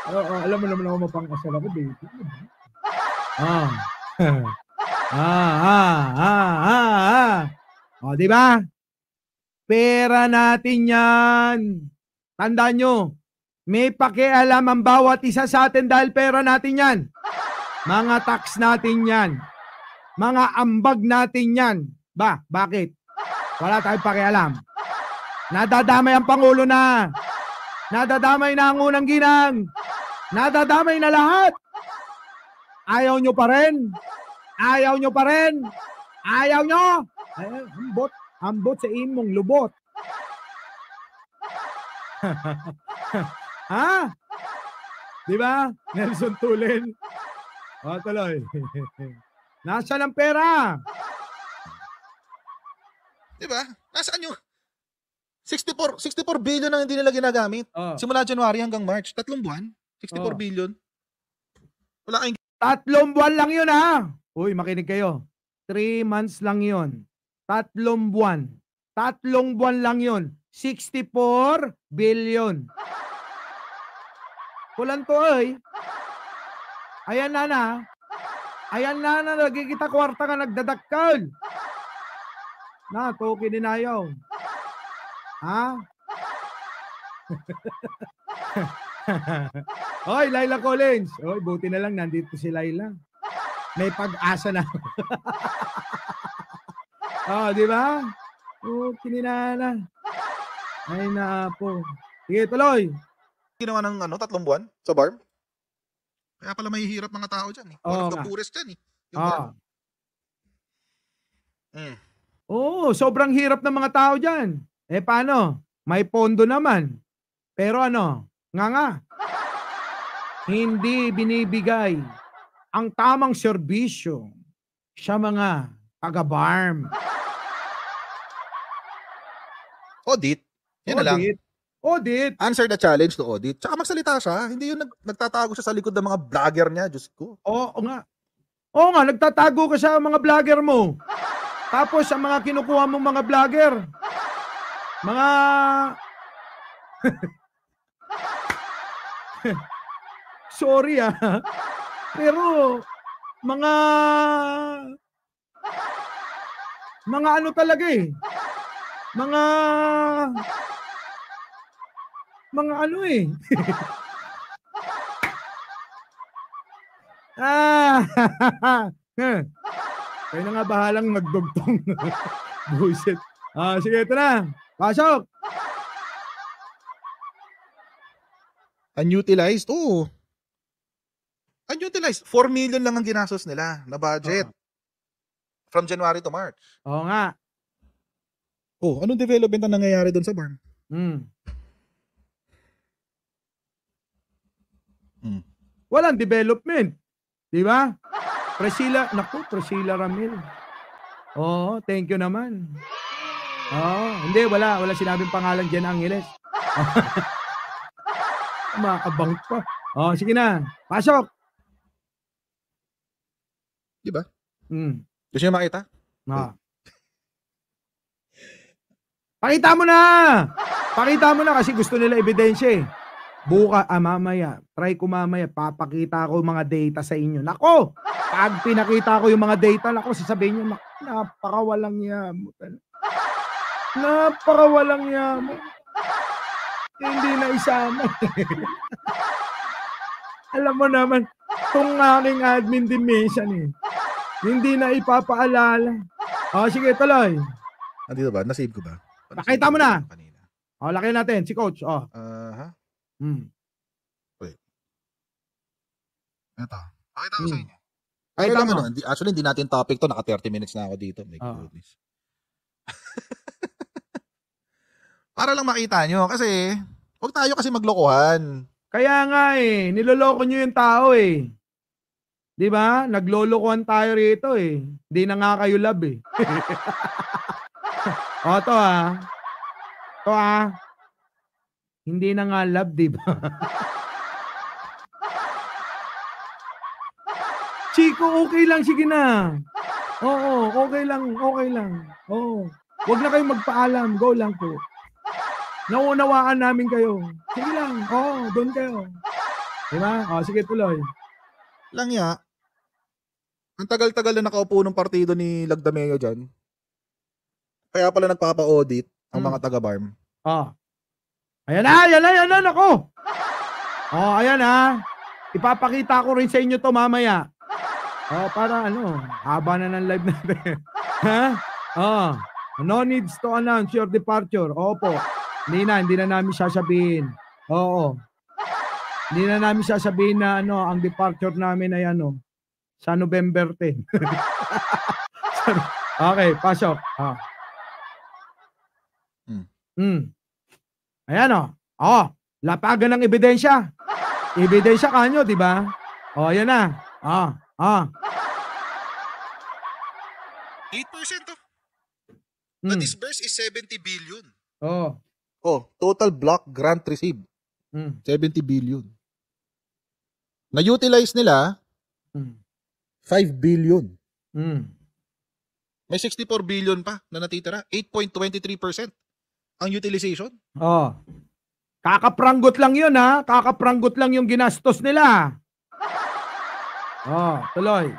Oo, alam mo naman ako mapang-asal ako, baby. O, di ba? Pera natin yan. Tandaan nyo, may pakialam ang bawat isa sa atin dahil pera natin yan. Mga tax natin yan. Mga ambag natin yan. Bakit? Wala tayong pakialam. Nadadamay ang Pangulo na. Nadadamay na ang unang ginang. Nadadamay na lahat. Ayaw nyo pa rin. Ayaw nyo pa rin. Ayaw nyo. Ambot sa imong lubot. Ha? Di ba? Nelson Tulen. O, tuloy. Nasaan ang pera? Di ba? Nasaan yung 64 billion ang hindi nila ginagamit. Simula January hanggang March. 3 buwan. 64 billion. Wala kayong 3 buwan lang yun, ha? Uy, makinig kayo. 3 months lang yun. 3 buwan. 3 buwan lang yun. 64 billion. Kulang to, ay. Ayan na. Ayan na, nagkikita kwarta ka nagdadakkel. Na, token din ayaw. Ha? Oy, Laila Collins. Oy, buti na lang nandito si Laila. May pag-asa na. Di ba? Kininala. Ay na po. Sige, tuloy. ginawa ng 3 buwan sa barm? Kaya pala mahihirap mga tao dyan. One of the poorest dyan. Yung barm. Oo, sobrang hirap ng mga tao dyan. Paano? May pondo naman. Pero nga. Hindi binibigay ang tamang serbisyo sa mga taga-barm. Audit. Yan na lang. Audit. Answer the challenge to audit. Tsaka magsalita siya. Hindi yung nagtatago siya sa likod ng mga vlogger niya. Diyos ko. Oo nga, nagtatago ka sa mga vlogger mo. Tapos sa mga kinukuha mong mga vlogger, mga sorry pero mga talaga kayo na nga bahalang magdugtong. Bullshit. Sige, ito na. Pasok. Unutilized? Oo. Unutilized. 4 million lang ang ginastos nila na budget. From January to March. Oo nga. Anong development ang nangyayari doon sa barm? Walang development. Di ba? Priscilla Ramil. Thank you naman. Hindi, wala sinabing pangalan Jen Angeles. Maabang pa. Sige na. Pasok. Di ba? Gusto niyo makita? Pakita mo na! Pakita mo na kasi gusto nila ebidensya mamaya. Try ko mamaya. Papakita ko mga data sa inyo. Nako! Pag pinakita ko yung mga data, ako sasabihin niyo, napakawalang yaman. Napakawalang yaman. Hindi na isama. Alam mo naman, itong aking admin din minsan eh. Hindi na ipapaalala. Sige, tuloy. Andito ba? Nasave ko ba? Pakita mo na. Kanina. Laki natin, si Coach. Ha? Ito. Pakita ko sa inyo. Ay, Pakita lang, mo. actually, hindi natin topic to. Naka 30 minutes na ako dito. My Ah. goodness. Para lang makita nyo. Kasi, huwag tayo kasi maglokohan. Kaya nga eh, niloloko nyo yung tao eh. Di ba? Naglolokohan tayo rito eh. Hindi na nga kayo love eh. To Hindi na nga love, di ba? Chico, okay lang, sige na. Oo, okay lang. Oo. Huwag na kayong magpaalam, go lang po. Naunawaan namin kayo. Sige lang, doon kayo. Diba? Sige, tuloy. Lang ya. Ang tagal-tagal na nakaupo ng partido ni Lagdameo dyan. Kaya pala nagpapa-audit ang mga taga-BARM. Ayan na, nako. Ayan na. Ipapakita ko rin sa inyo to mamaya. Para haba na ng live natin. Ha? No needs to announce your departure. Opo. Hindi na namin sasabihin. Oo. Hindi na namin sasabihin na ang departure namin ay sa November 10. Okay, pasok. Ayan lapagan ng ebidensya. Ebidensya kanyo, di ba? Ayan na. 8% to. The disburse is 70 billion. Total block grant received. 70 billion. Na-utilize nila 5 billion. May 64 billion pa na natitira. 8.23% ang utilization. Kakapranggot lang yun ha. Kakapranggot lang yung ginastos nila. Tuloy.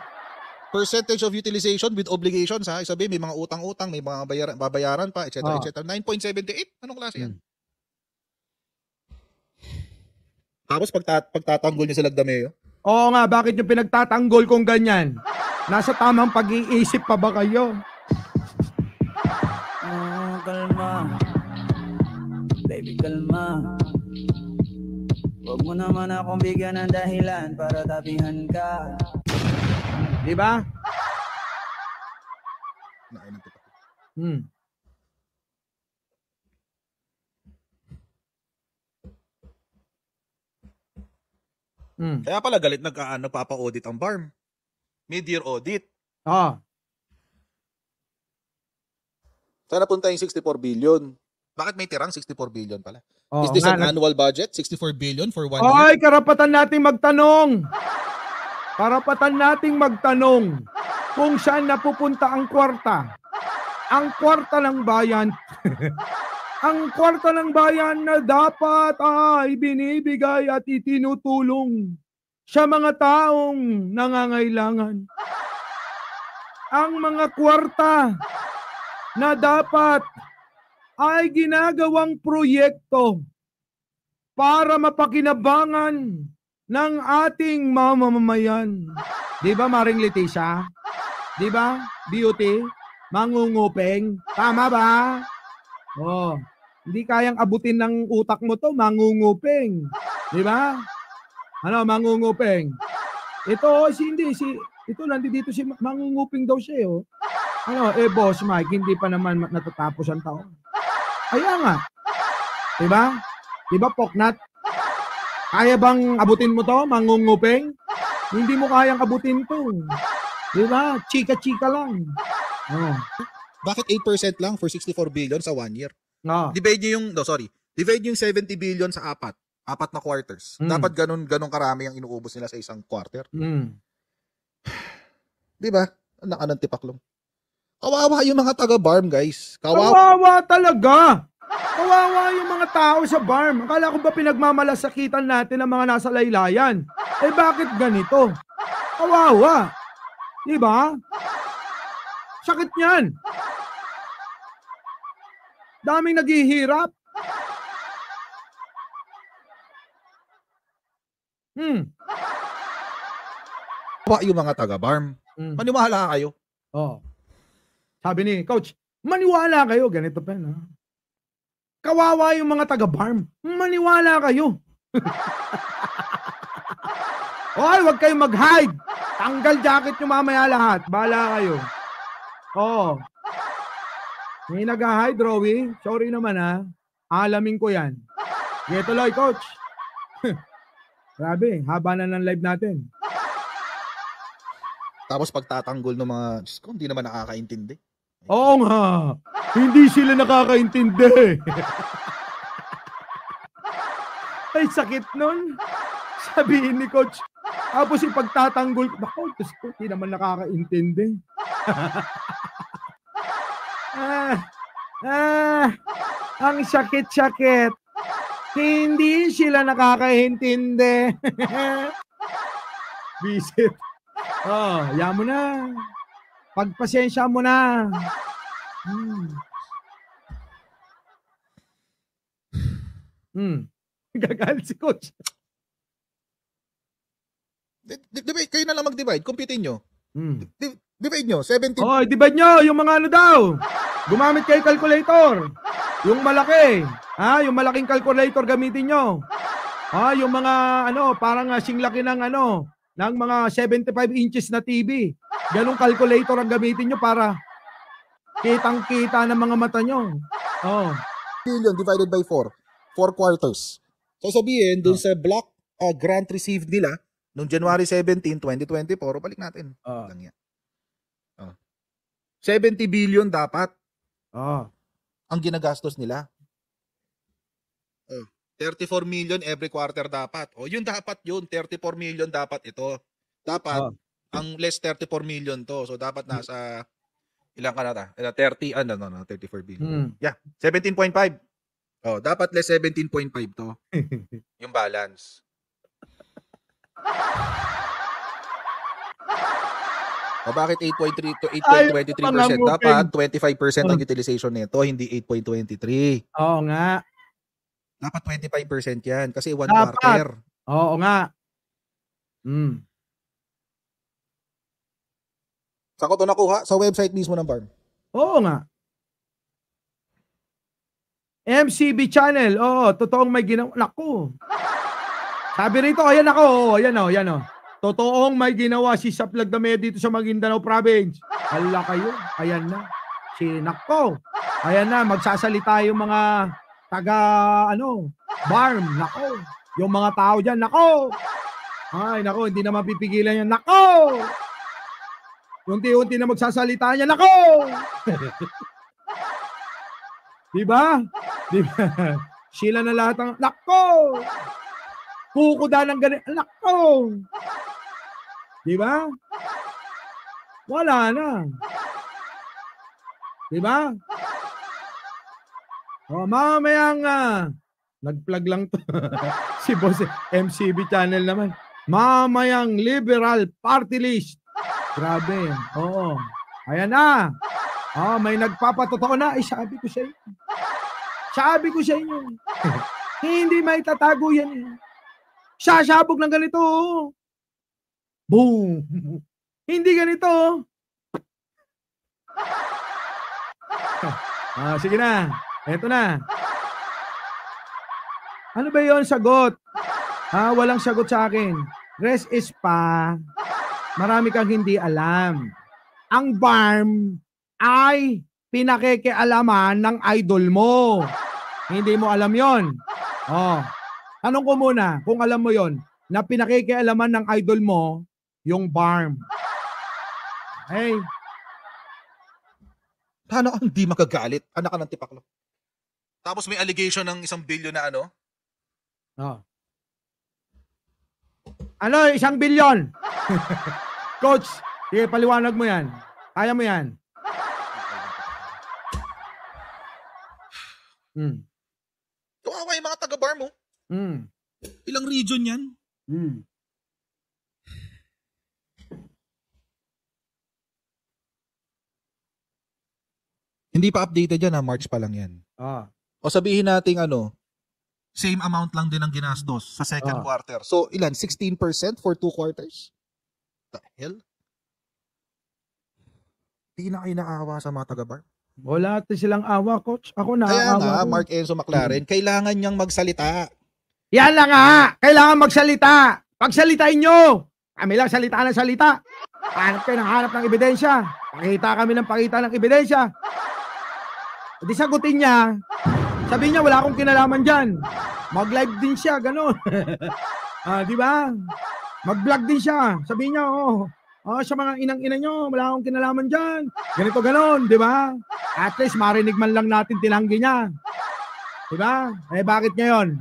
Percentage of utilization with obligations ha. Sabi, may mga utang-utang, may mga babayaran pa, etc. etc. 9.78. Anong klase yan? Tapos pagtatanggol niya sa Lagdameo. Oo nga, bakit yung pinagtatanggol kung ganyan? Nasa tamang pag-iisip pa ba kayo? Kalma. Baby, kalma. Huwag mo naman akong bigyan ng dahilan para tapihan ka. Di ba? Kaya pala galit papa-audit ang BARM. Mid-year audit. Sana punta yung 64 billion. Bakit may tirang 64 billion pala? Is this an annual budget? 64 billion for 1 year? Ay, karapatan nating magtanong. Karapatan nating magtanong kung saan napupunta ang kwarta. Ang kwarta ng bayan. Ang kwarta ng bayan na dapat ay binibigay at itinutulong sa mga taong nangangailangan. Ang mga kwarta na dapat ay ginagawang proyekto para mapakinabangan ng ating mamamayan. Di ba, Maring Leticia? Di ba, Beauty? Mangungupeng? Tama ba? Hindi kayang abutin ng utak mo to, mangungupeng. Di ba? Mangungupeng. Ito, ito nandito si mangunguping daw siya, Boss Mike, hindi pa naman natatapos ang taon. Kaya nga. Diba? Diba, Poknat? Kaya bang abutin mo to, mangungupeng? Hindi mo kayang abutin to. Diba? Chika-chika lang. Bakit 8% lang for 64 billion sa 1 year? Divide nyo yung 70 billion sa apat na quarters. Dapat ganun karami ang inuubos nila sa isang quarter. Diba? Ang tipaklong. Kawawa yung mga taga-BARM, guys. Kawawa talaga. Kawawa yung mga tao sa BARM. Akala ko ba pinagmamalasakitan natin ang mga nasa laylayan? Bakit ganito? Kawawa. Di ba? Sakit niyan. Daming naghihirap. Yung mga taga-BARM. Mm. Maniwala kayo. Oh. Sabi ni Coach, maniwala kayo. Ganito pa yan, ha? Kawawa yung mga taga-BARM. Maniwala kayo. Oy, wag kayong mag-hide. Tanggal jacket nyo mamaya lahat. Bahala kayo. Oh. May nag-hide, Rowie. Sorry naman, ha. Alamin ko yan. Sige, tuloy, Coach. Grabe, haba na ng live natin. Tapos pagtatanggol ng mga, Diyos ko, hindi naman nakakaintindi. Oo nga. Hindi sila nakakaintindi. Ay, sakit nun. Sabihin ni Coach. Tapos ipagtatanggol. Naku, Diyos ko, hindi naman nakakaintindi. Ang sakit-sakit. Hindi sila nakakaintindi. Visit. Oh, yan mo na. Pagpasensya mo na. Gagalit si Coach. Divide, kayo na lang mag-divide. Computein nyo. Divide nyo. 17. Oh, divide nyo. Yung mga ano daw. Gumamit kayo calculator. Yung malaki. Ha? Yung malaking calculator gamitin nyo. Ha? Yung mga ano, parang singlaki ng ano, ng mga 75 inches na TV. Ganong calculator ang gamitin nyo para kitang-kita ng mga mata nyo. Oh. Billion divided by 4. 4 quarters. So sabihin, dun sa block grant received nila, noong January 17, 2024, balik natin. Lang yan. 70 billion dapat ang ginagastos nila. 34 million every quarter dapat. Yun dapat yun. 34 million dapat ito. Dapat, ang less 34 million to. So, dapat nasa, ilang ka na ta? 30, 34 billion. Yeah, 17.5. Dapat less 17.5 to. Yung balance. Bakit 8.3 to 8.23%? Dapat 25% ang utilization nito, hindi 8.23. Oo nga. Dapat 25% yan kasi 1 Dapat. quarter. Oo nga. Saan ko ito nakuha? Sa website mismo ng BARM. Oo nga. MCB channel. Oo, totoong may ginawa. Naku. Sabi rito, ayan ako. Ayan o. Totoong may ginawa si Saplag Dame dito sa Maguindanao Province. Hala kayo. Ayan na. Nako. Ayan na. Magsasalita yung mga taga, BARM. Nako. Yung mga tao dyan. Nako. Ay, nako. Hindi na mapipigilan yan. Nako. Unti-unti na magsasalita niya. Nako. Diba? Sila na lahat ang, nako. Kukuda ng ganito. Nako. Diba? Wala na. Diba? Mamayang nag-plug lang to. Si Boss MCB channel naman. Mamayang Liberal Party List. Grabe. Oo. Ayan na. May nagpapatotoo na. Sabi ko sa inyo. Sabi ko sa inyo. Hindi may tatago yan. Sasabog ng ganito. Boom. Hindi ganito. Sige na. Eto na. Ano ba yon sagot? Walang sagot sa akin. Rest is pa. Marami kang hindi alam. Ang BARM ay pinakikialaman ng idol mo. Hindi mo alam yon. Tanong ko muna kung alam mo yon na pinakikialaman ng idol mo yung BARM. Hey. Paano kang di magagalit? Anak ka ng tipaklo. Tapos may allegation ng 1 billion na ano? 1 billion? Coach, sige, paliwanag mo yan. Kaya mo yan. Kawawa yung mga taga-BARM mo. Ilang region yan? Hindi pa updated yan, March pa lang yan. Oh. O sabihin natin same amount lang din ang ginastos sa second Ah. quarter. So, ilan? 16% for 2 quarters? The hell? Di na kayo naawa sa mga taga-bar. Wala natin silang awa, coach. Ako Kaya nga, naaawa ko. Mark Enzo McLaren, kailangan niyang magsalita. Yan lang nga. Kailangan magsalita. Pagsalitain nyo. Kami lang salita ng salita. Hanap kayo ng hanap ng ebidensya. Pakita kami ng pakita ng ebidensya. Di sagutin niya. Sabihin niya, wala akong kinalaman dyan. Mag-live din siya, gano'n. Di ba? Mag-vlog din siya. Sabihin niya, sa mga inang-ina nyo, wala akong kinalaman dyan. Ganito, gano'n, di ba? At least, marinig man lang natin tinanggi niya. Di ba? Eh, bakit ngayon?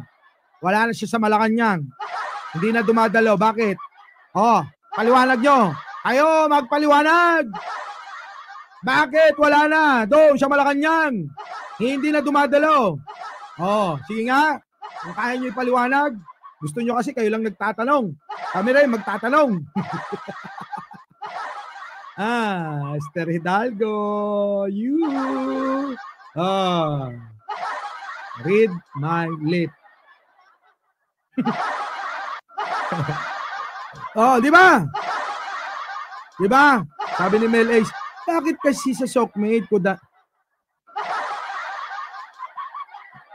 Wala na siya sa Malacanang. Hindi na dumadalo. Bakit? Paliwanag nyo. Kayo, magpaliwanag. Bakit? Wala na. Doon sa Malacanang. Hindi na dumadalo. Sige nga. Kung kaya nyo ipaliwanag, gusto nyo kasi kayo lang nagtatanong. Kami rin magtatanong. Esther Hidalgo. You. Read my lip. Di ba? Di ba? Sabi ni Mel Ace, bakit kasi sa sockmate ko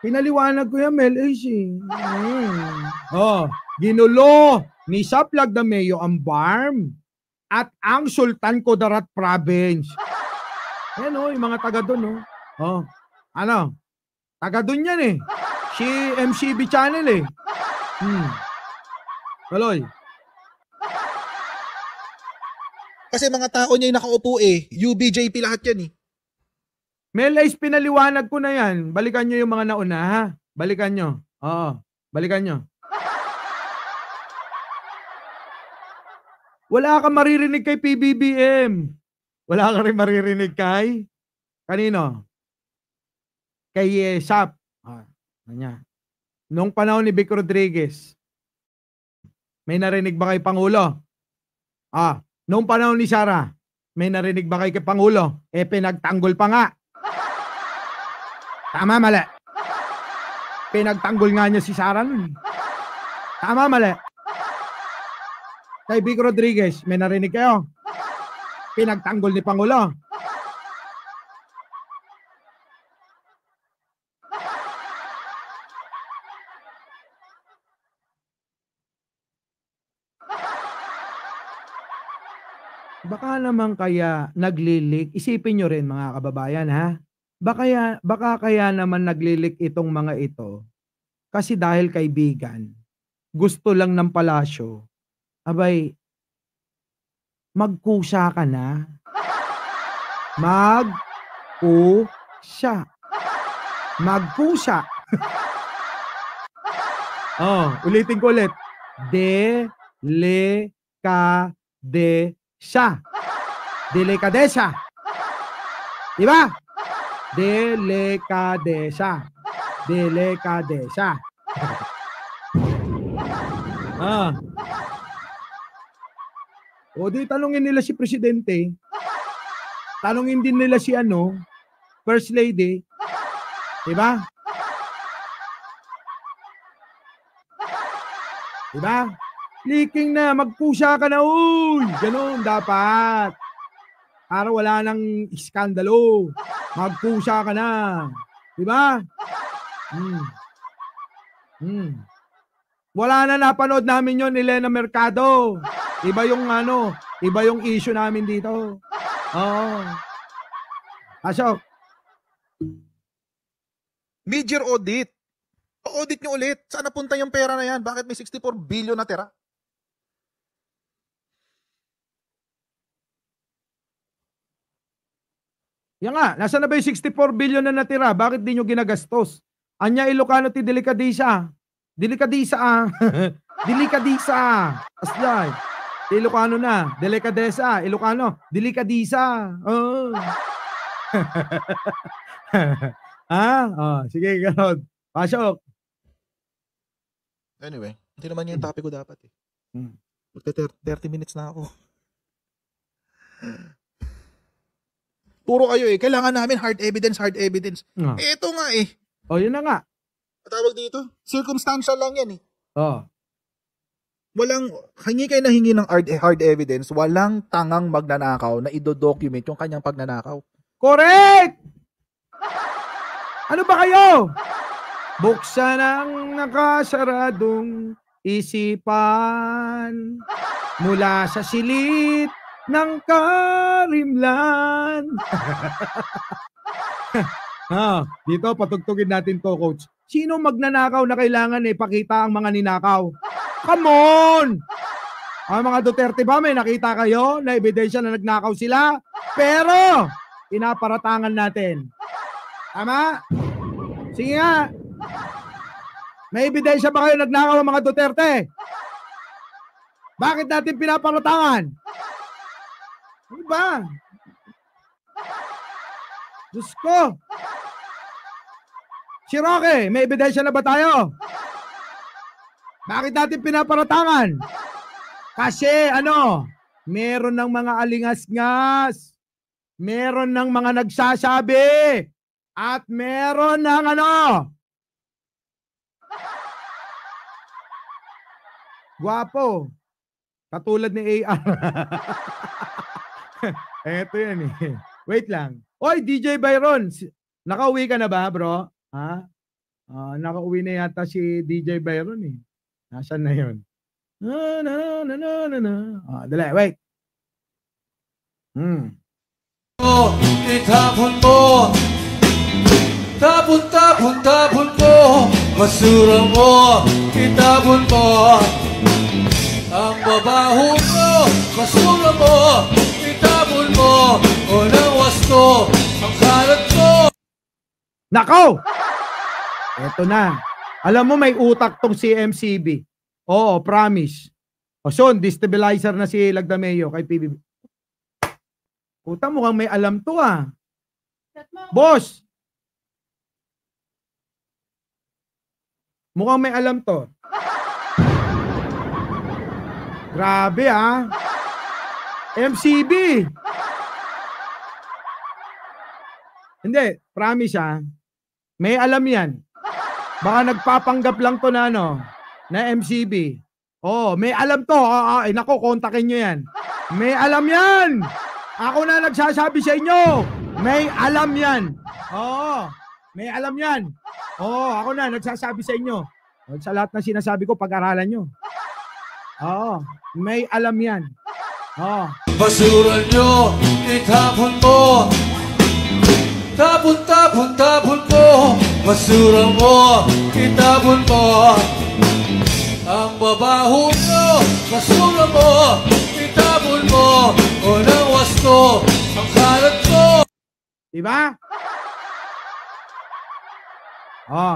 pinaliwanag ko yan, Mel Ace. Ginulo ni Saplag da Mayo ang Barm at ang Sultan Kudarat Province. Yan yung mga taga doon, taga doon yan eh. Si MCB Channel eh. Tuloy. Kasi mga tao niya yung nakaupo UBJP lahat yan Mel Ace, pinaliwanag ko na yan. Balikan nyo yung mga nauna, ha? Balikan nyo. Balikan nyo. Wala kang maririnig kay PBBM. Wala ka rin maririnig kay? Kanino? Kay SAP. Nung panahon ni Vic Rodriguez, may narinig ba kay Pangulo? Nung panahon ni Sara, may narinig ba kay Pangulo? Pinagtanggol pa nga. Tama, mali. Pinagtanggol nga niya si Sara nun. Tama, mali. Kay Vic Rodriguez, may narinig kayo? Pinagtanggol ni Pangulo. Baka naman kaya naglilik, isipin nyo rin mga kababayan, ha? Baka kaya naman naglilik itong mga ito kasi dahil kaibigan, gusto lang ng palasyo, abay, magkusa ka na. Magkusa. Magkusa. Ulitin ko ulit. Delikadesa. Delikadesa. Diba? Delikadesa. Delikadesa. Di tanungin nila si Presidente. Tanungin din nila si First Lady. Diba? Diba? Leaking na, magpusa ka na, uy! Ganun, dapat. Para wala nang iskandalo. Magpusa ka na. Diba? Wala na napanood namin yon, Elena Mercado. Iba yung iba yung issue namin dito. Asok. Mid-year audit. Audit nyo ulit. Saan napunta yung pera na yan? Bakit may 64 billion na tira? Yan nga, nasa na ba yung 64 billion na natira? Bakit di nyo ginagastos? Anya Ilocano ti delikadisa. Delikadisa. Delikadisa. Aslay. Ti Ilocano na. Delikadesa. Ilocano. Delikadisa. Sige, gano'n. Pasok. Anyway, hindi naman yung topic ko dapat eh. 30 minutes na ako. Puro kayo eh. Kailangan namin hard evidence, hard evidence. Ah. Ito nga eh. O, yun na nga. Tawag dito. Circumstantial lang yan eh. Oh. Walang, hingi kayo na hingi ng hard evidence, walang tangang magnanakaw na idodocument yung kanyang pagnanakaw. Correct! Ano ba kayo? Buksan ang nakasaradong isipan mula sa silid ng karimlan. Dito, patugtugin natin to, coach. Sino magnanakaw na kailangan pakita ang mga ninakaw? Come on! Ang mga Duterte ba, may nakita kayo na ebidensya na nagnakaw sila? Pero, pinaparatangan natin. Tama? Sige nga. May ebidensya ba kayo nagnakaw ang mga Duterte? Bakit natin pinaparatangan? Ano ba? Diyos ko. Si Roque, may ebidensya na ba tayo? Bakit natin pinaparatangan? Kasi meron ng mga alingas-ngas. Meron ng mga nagsasabi. At meron ng Guwapo. Katulad ni AR. Eto yan eh. Wait lang. Oy, DJ Byron. Nakauwi ka na ba, bro? Ha? Nakauwi na yata si DJ Byron eh. Nasaan na yun? Dali, wait. Itapon mo. Tapon mo. Basura mo. Itapon mo. Ang babaho mo. Basura mo. Itapon mo. O ng wasto. Ang kalat mo. Nako! Eto na. Alam mo may utak tong si MCB. Oo, promise. O son, destabilizer na si Lagdameo kay PBB. Puta, mukhang may alam to ah. Boss! Mukhang may alam to. Grabe ah. MCB! Hindi, promise ah. May alam yan. Baka nagpapanggap lang to na na MCB. Oh, may alam to. Nako, kontakin nyo yan. May alam yan. Ako na nagsasabi sa inyo. May alam yan. Oo, may alam yan. Oo, ako na nagsasabi sa inyo. Sa lahat ng sinasabi ko, pag-aralan nyo. Oo, may alam yan. Oo. Basura nyo, itapon mo. Tapon mo. Basura mo, itapon mo. Ang babaho mo. Basura mo, itapon mo. O ng wasto, ang kalat mo. Diba?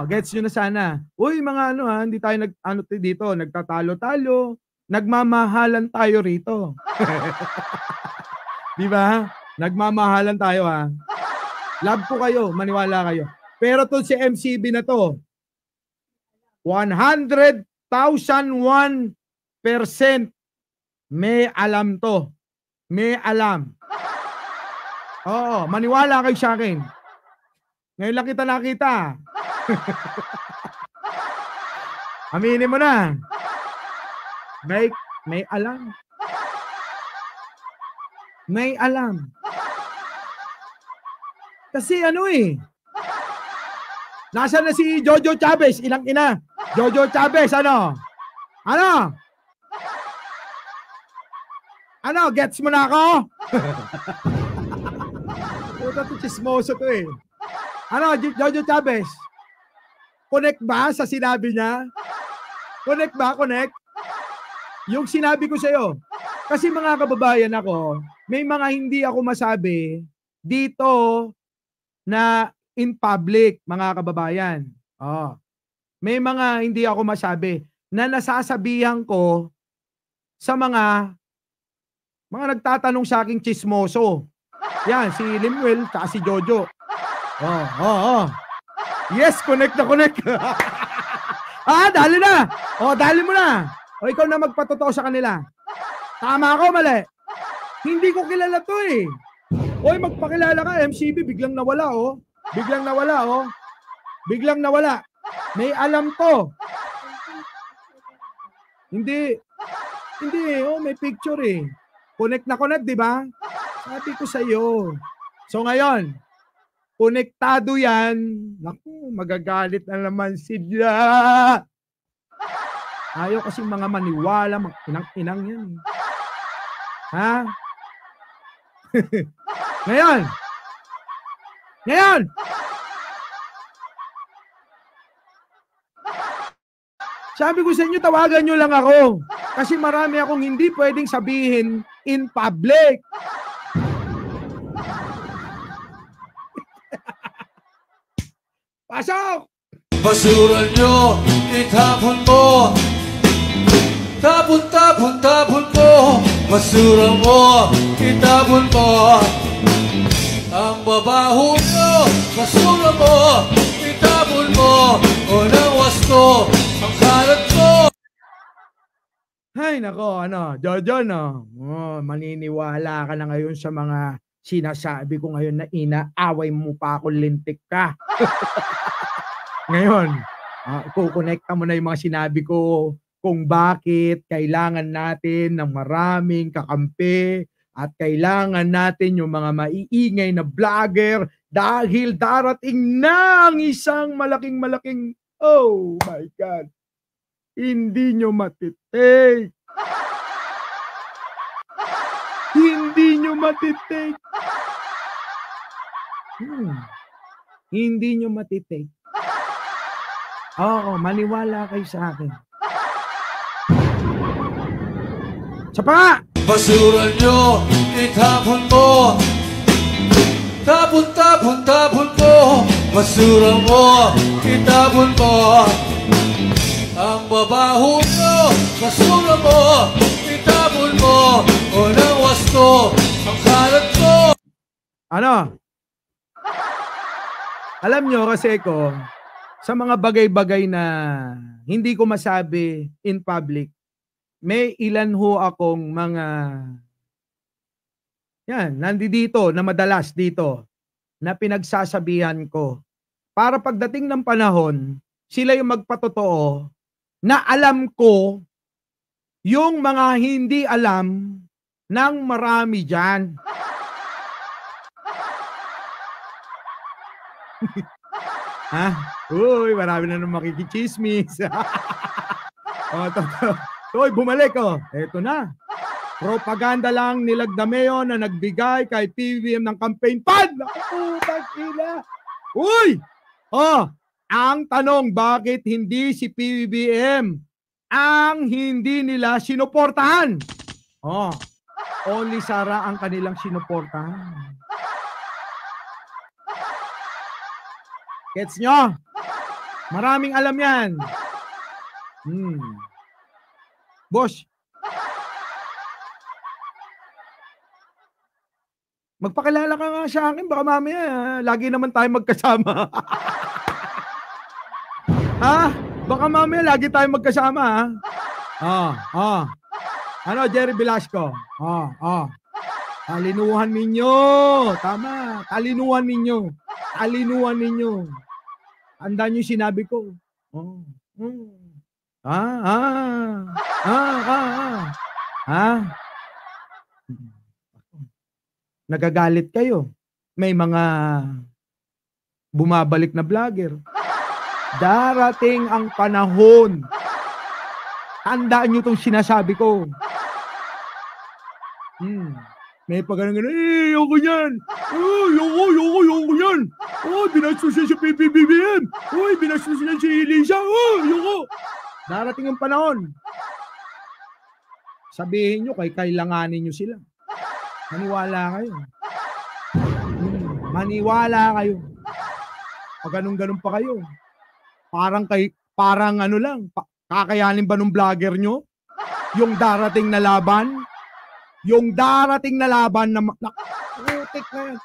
Gets nyo na sana. Uy, mga hindi tayo dito, nagtatalo-talo. Nagmamahalan tayo rito. Diba? Nagmamahalan tayo Love ko kayo, maniwala kayo. Pero to si MCB na to, 100,001% may alam to. May alam. Oo, maniwala kayo sa akin. Ngayon lang kita nakita. Aminin mo na. May alam. May alam. Kasi nasaan na si Jojo Chavez? Ilang ina? Jojo Chavez, Ano? Gets mo na ako? Puta to, chismoso to eh. Jojo Chavez? Connect ba sa sinabi niya? Connect ba? Connect? Yung sinabi ko sa'yo. Kasi mga kababayan ako, may mga hindi ako masabi dito na in public, mga kababayan. May mga hindi ako masabi na nasasabihan ko sa mga nagtatanong sa aking chismoso. Yan, si Limuel at si Jojo. Yes, connect na connect. Dali na. Dali mo na. Ikaw na magpatotoo sa kanila. Tama ako, mali. Hindi ko kilala to eh. Oy, magpakilala ka, MCB, biglang nawala, oh. Biglang nawala, oh. Biglang nawala. May alam to. Hindi. Hindi, oh, may picture eh. Connect na connect, di ba? Sabi ko sa iyo. So ngayon, konektado yan. Naku, magagalit na naman sila. Ayaw kasi mga maniwala, inang-inang yan. Ha? Ngayon! Ngayon! Sabi ko sa inyo, tawagan nyo lang ako. Kasi marami akong hindi pwedeng sabihin in public. Pasok! Basura nyo, itapon mo. Tapon, tapon, tapon mo. Basura mo, itapon mo. Ang babaho nyo, basura mo, itapon mo. Unang wasto, ang kalat mo. Ay, nako, Jojo, no? Oh, maniniwala ka na ngayon sa mga sinasabi ko ngayon na inaaway mo pa ako, lintik ka. Ngayon, kukonekta mo na yung mga sinabi ko kung bakit kailangan natin ng maraming kakampi at kailangan natin yung mga maiingay na vlogger dahil darating na ang isang malaking, oh my God, hindi nyo matitake. Hindi nyo matitake. Hindi nyo matitake. Oo, maniwala kayo sa akin. Sa pa! Basura nyo, itapon mo. Tapon, tapon, tapon mo. Basura mo, itapon mo. Ang babaho nyo, basura mo, itapon mo. Unang wasto, ang kalat mo. Alam nyo kasi ko, sa mga bagay-bagay na hindi ko masabi in public, may ilan ho akong mga nandito na madalas dito na pinagsasabihan ko para pagdating ng panahon, sila yung magpatotoo na alam ko yung mga hindi alam ng marami dyan. Ha? Uy, marami na nang makikichismis. Uy, bumalik Eto na. Propaganda lang ni Lagdameo na nagbigay kay PBBM ng campaign fund. Uy! Ang tanong, bakit hindi si PBBM ang hindi nila sinuportahan? Only Sara ang kanilang sinuportahan. Gets nyo? Maraming alam yan. Boss, magpakilala ka nga sa akin. Baka mamaya, lagi naman tayo magkasama. Ha? Baka mamaya, lagi tayo magkasama. Jerry Velasco? Talinuhan ninyo. Tama. Talinuhan ninyo. Talinuhan ninyo. Tandaan nyo sinabi ko. Nagagalit kayo. May mga bumabalik na vlogger. Darating ang panahon. Tandaan nyo itong sinasabi ko. May pag-ganang-ganang, ayoko yan. Ayoko yan. Binastos siya sa PBBM. Binastos siya si Elisa. Ayoko. Darating ang panahon. Sabihin nyo, kailanganin nyo sila. Maniwala kayo. Maniwala kayo. Pag ganun-ganun pa kayo. Parang ano lang, kakayanin ba ng vlogger nyo? Yung darating na laban? Yung darating na laban na putik na yan.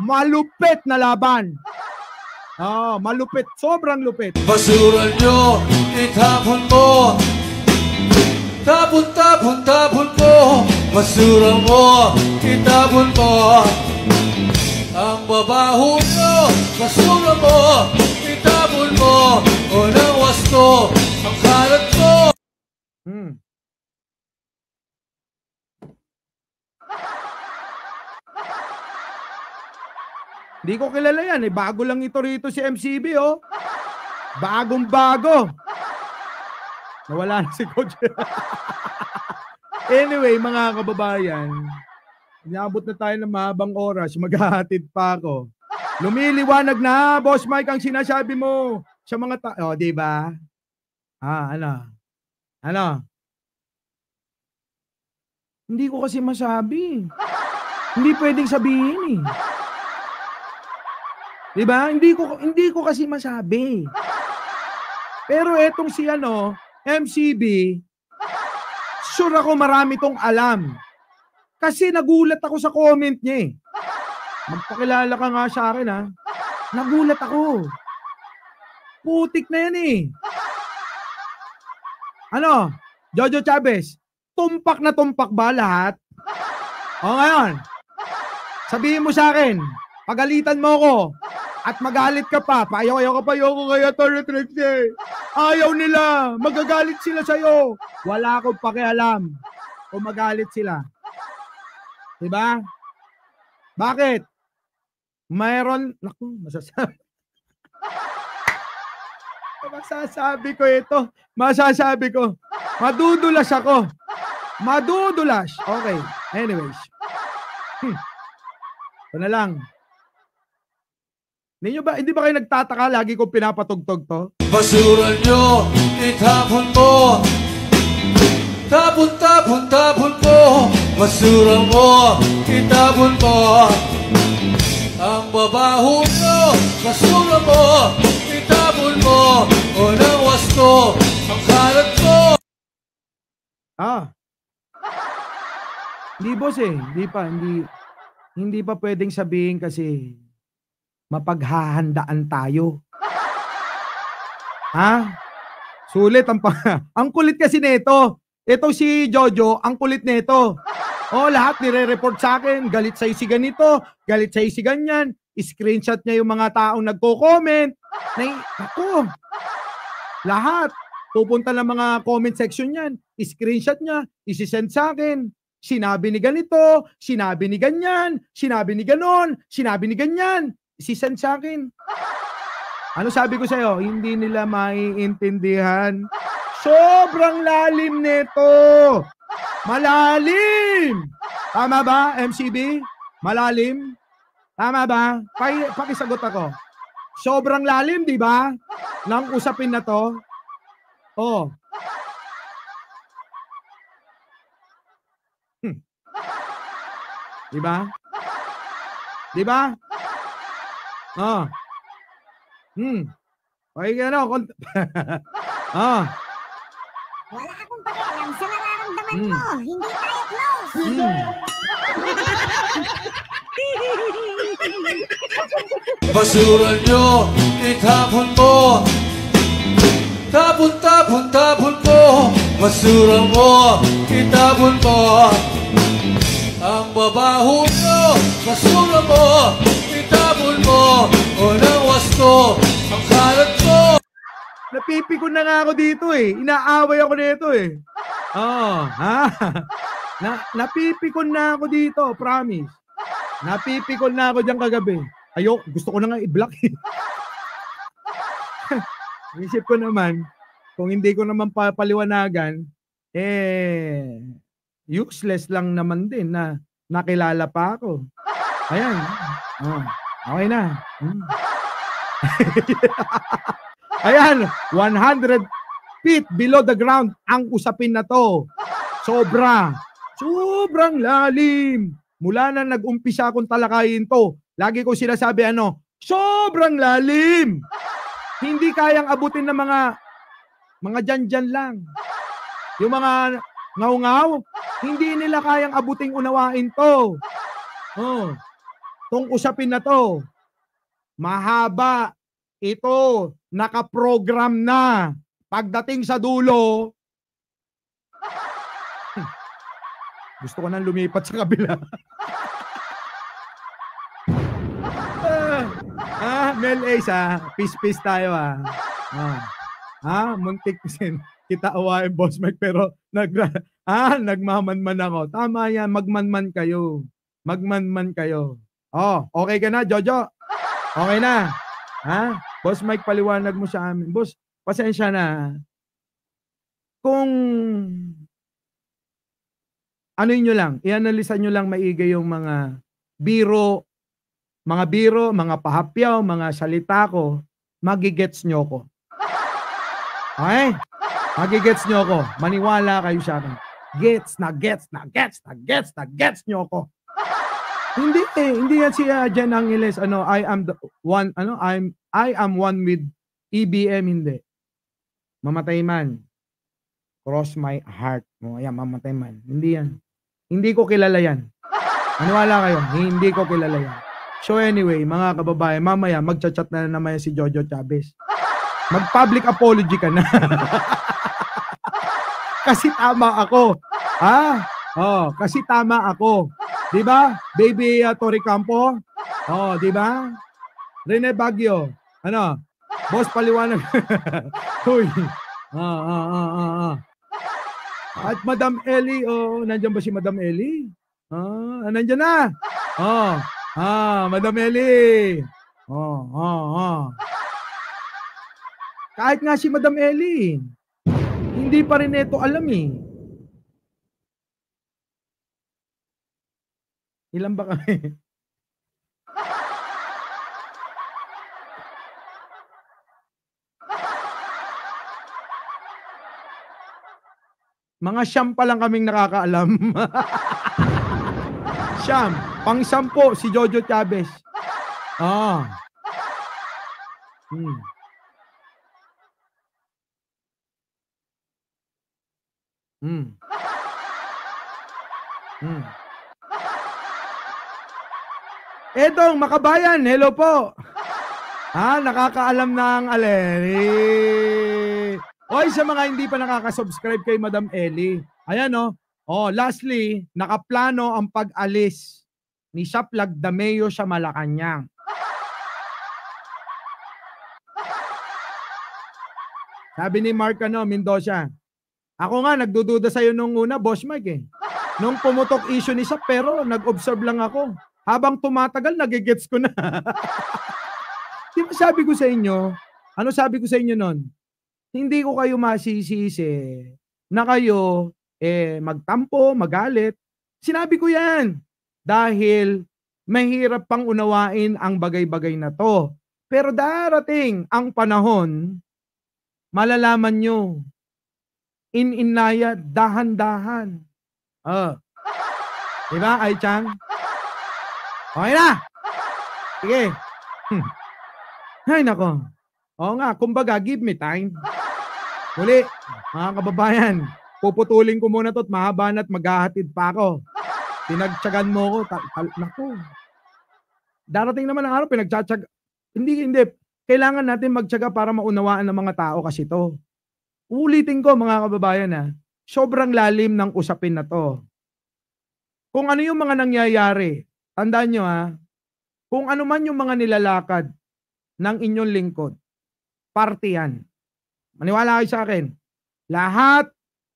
Malupit na laban. Malupit. Sobrang lupit. Basura nyo, itapon mo. Tapon, tapon, tapon mo. Basura mo, itapon mo. Ang babaho mo, basura mo, itapon mo, o ng wasto, ang kalat mo. Hmm. Hindi ko kilala yan eh. Bago lang ito rito si MCB oh. Bagong bago. Nawala na si Coach. Anyway, mga kababayan, inaabot na tayo ng mahabang oras. Maghahatid pa ako. Lumiliwanag na, Boss Mike, ang sinasabi mo sa mga tao. Oh, di ba? Ano? Ano? Hindi ko kasi masabi. Hindi pwedeng sabihin eh. Diba? Hindi ko kasi masabi. Pero etong si MCB, sure ako marami tong alam. Kasi nagulat ako sa comment niya eh. Magpakilala ka nga sa akin ha. Nagulat ako. Putik na yan eh. Ano? Jojo Chavez, tumpak na tumpak ba lahat? O ngayon, sabihin mo sa akin, pagalitan mo ko, at magalit ka pa, payaw-yaw ka pa, ayoko kaya Torretrix eh. Ayaw nila, magagalit sila sa'yo. Wala akong pakialam kung magalit sila. Diba? Bakit? Mayroon, naku, masasabi ko ito. Masasabi ko. Madudulas ako. Madudulas. Okay, anyways. Ito na lang. Hindi ba kayo nagtataka lagi kong pinapatugtog to? Basura nyo, itapon mo. Tapon, tapon, tapon mo. Basura mo, itapon mo. Ang babaho mo, basura mo, itapon mo. O ng wasto, ang kalat mo. Hindi boss eh. Hindi pa pwedeng sabihin kasi mapaghahandaan tayo. Sulit ang kulit kasi nito. Ito si Jojo, ang kulit nito. Lahat nire-report sa akin, galit sa si ganito, galit sa si ganyan. Screenshot niya yung mga taong nagko-comment. Ako. Lahat. Pupunta ng mga comment section niyan. Screenshot niya, isi-send sa akin. Sinabi ni ganito, sinabi ni ganyan, sinabi ni ganon, sinabi ni ganyan. Isi-send sa akin. Ano sabi ko sa'yo? Hindi nila maiintindihan. Sobrang lalim nito. Malalim. Tama ba, MCB? Malalim? Tama ba? Pakisagot ako. Sobrang lalim, di ba? Nang usapin na to. Di ba? Di ba? Okay, Wala akong pakialam sa nararamdaman mo. Hindi tayo close. Basura nyo, itapon mo. Tapon, tapon, tapon mo. Basura mo, itapon mo. Ang babaho mo, basura mo, itapon mo. O ng wasto, ang kalat mo. Napipikon na nga ako dito eh. Inaaway ako dito eh. Napipikon na ako dito, promise. Napipikon na ako diyan kagabi. Gusto ko na nga i-block eh. Isip ko naman, kung hindi ko naman papaliwanagan, useless lang naman din na nakilala pa ako. Ayan. Okay na. Ayan, 100 feet below the ground ang usapin na to. Sobrang lalim. Mula na nag-umpisa akong talakayin to, lagi ko sinasabi sobrang lalim. Hindi kayang abutin ng mga dyan lang. Yung mga ngaw-ngaw, hindi nila kayang abuting unawain to. Tong usapin na to, mahaba. Ito, nakaprogram na. Pagdating sa dulo, gusto ko nang lumipat sa kabila. Mel Ace peace tayo muntik sin kita awain Boss Mike pero nagmamanman ako. Tama yan, magmanman kayo. Magmanman kayo. Oh, okay ka na, Jojo? Okay na? Boss Mike, paliwanag mo sa amin. Boss, pasensya na. Kung ano nyo lang, ianalisa nyo lang maigi yung mga biro, mga pahapyaw, mga salita ko, magigets nyo ko. Okay? Magigets nyo ko. Maniwala kayo sa akin. Gets nyo ko. Hindi yan si Jen Angeles, I am the one, I am one with EBM, hindi. Mamatay man. Cross my heart. Ayan, mamatay man. Hindi yan. Hindi ko kilala yan. Maniwala kayo, hindi ko kilala yan. So anyway, mga kababayan, mamaya magchat-chat na naman si Jojo Chavez. Mag-public apology ka na. Kasi tama ako. Kasi tama ako. 'Di ba? Baby Tori Campo? Oh, 'di ba? Rene Baguio. Boss, paliwanag. Hoy. At Madam Ellie, nandiyan ba si Madam Ellie? Nandiyan na. Madam Ellie. Kahit nga si Madam Ellie, hindi pa rin ito alam eh. Ilan ba kami? Mga siyam pa lang kaming nakakaalam. Siyam. Pang-sampo si Jojo Chavez. Edong Makabayan, hello po. Nakakaalam ng Aleri. Oy, sa mga hindi pa nakaka-subscribe kay Madam Ellie. Ayan lastly, nakaplano ang pag-alis ni Saplag Dameo sa Malacanang. Sabi ni Mark Mendoza, ako nga nagdududa sa'yo nung una, Boss Mike eh. Nung pumutok issue ni Sap, pero nag-observe lang ako. Habang tumatagal, nagigets ko na. Di ba sabi ko sa inyo, ano sabi ko sa inyo nun? Hindi ko kayo masisisi na kayo magtampo, magalit. Sinabi ko yan. Dahil mahirap pang unawain ang bagay-bagay na to. Pero darating ang panahon, malalaman nyo, in-inaya, dahan-dahan. Diba, Ai Chang? Okay na. Sige. Ay, nako. Oo nga, kumbaga, give me time. Muli, mga kababayan, puputulin ko muna to at mahaba na at maghahatid pa ako. Pinagtsagan mo ko. Naku. Darating naman ang araw, pinagtsatsaga. Hindi. Kailangan natin magtsaga para maunawaan ng mga tao kasi to. Ulitin ko, mga kababayan, sobrang lalim ng usapin na to. Kung ano yung mga nangyayari, tandaan nyo kung ano man yung mga nilalakad ng inyong lingkod, parte yan. Maniwala kayo sa akin. Lahat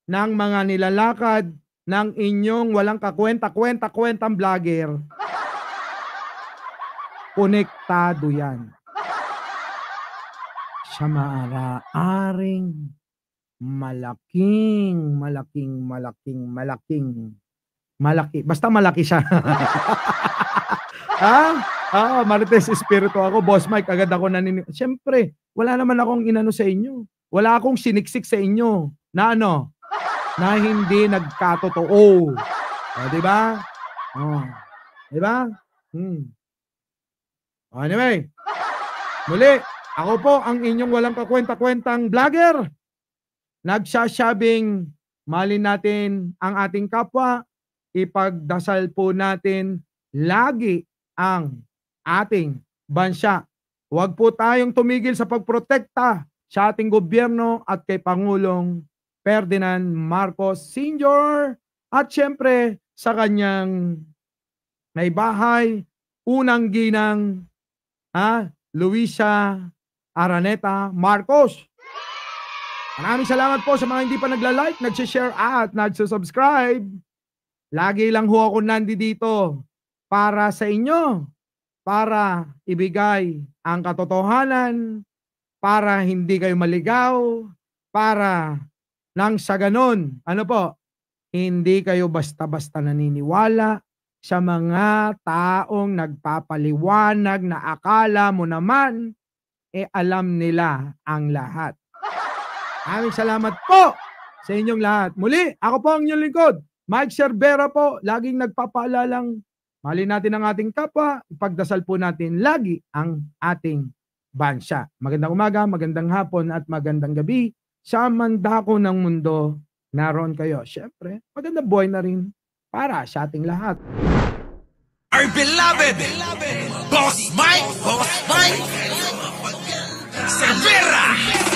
ng mga nilalakad ng inyong walang kakwenta-kwentang vlogger, konektado yan sa maaaring malaki. Basta malaki siya. Marites Espiritu ako, Boss Mike, agad ako Siyempre, wala naman akong inano sa inyo. Wala akong siniksik sa inyo na na hindi nagkatotoo. Di ba? Di ba? Anyway, muli, ako po ang inyong walang kakwenta-kwentang vlogger. Nagsasabing, malin natin ang ating kapwa, ipagdasal po natin lagi ang ating bansa. Huwag po tayong tumigil sa pagprotekta sa ating gobyerno at kay Pangulong Ferdinand Marcos Sr. At syempre sa kanyang may bahay, unang ginang Luisa Araneta Marcos. Maraming salamat po sa mga hindi pa nagla-like, nag-share at nag-subscribe. Lagi lang ho ako nandito para sa inyo, para ibigay ang katotohanan, para hindi kayo maligaw, para nang sa ganon, ano po, hindi kayo basta-basta naniniwala sa mga taong nagpapaliwanag na akala mo naman alam nila ang lahat. Maraming salamat po sa inyong lahat. Muli, ako po ang inyong lingkod, Mike Cervera po, laging nagpapaalalang mahalin natin ang ating kapwa, ipagdasal po natin lagi ang ating bansa. Magandang umaga, magandang hapon at magandang gabi sa mandako ng mundo. Naroon kayo. Siyempre, magandang buhay na rin para sa ating lahat. Our beloved Boss Mike Cervera.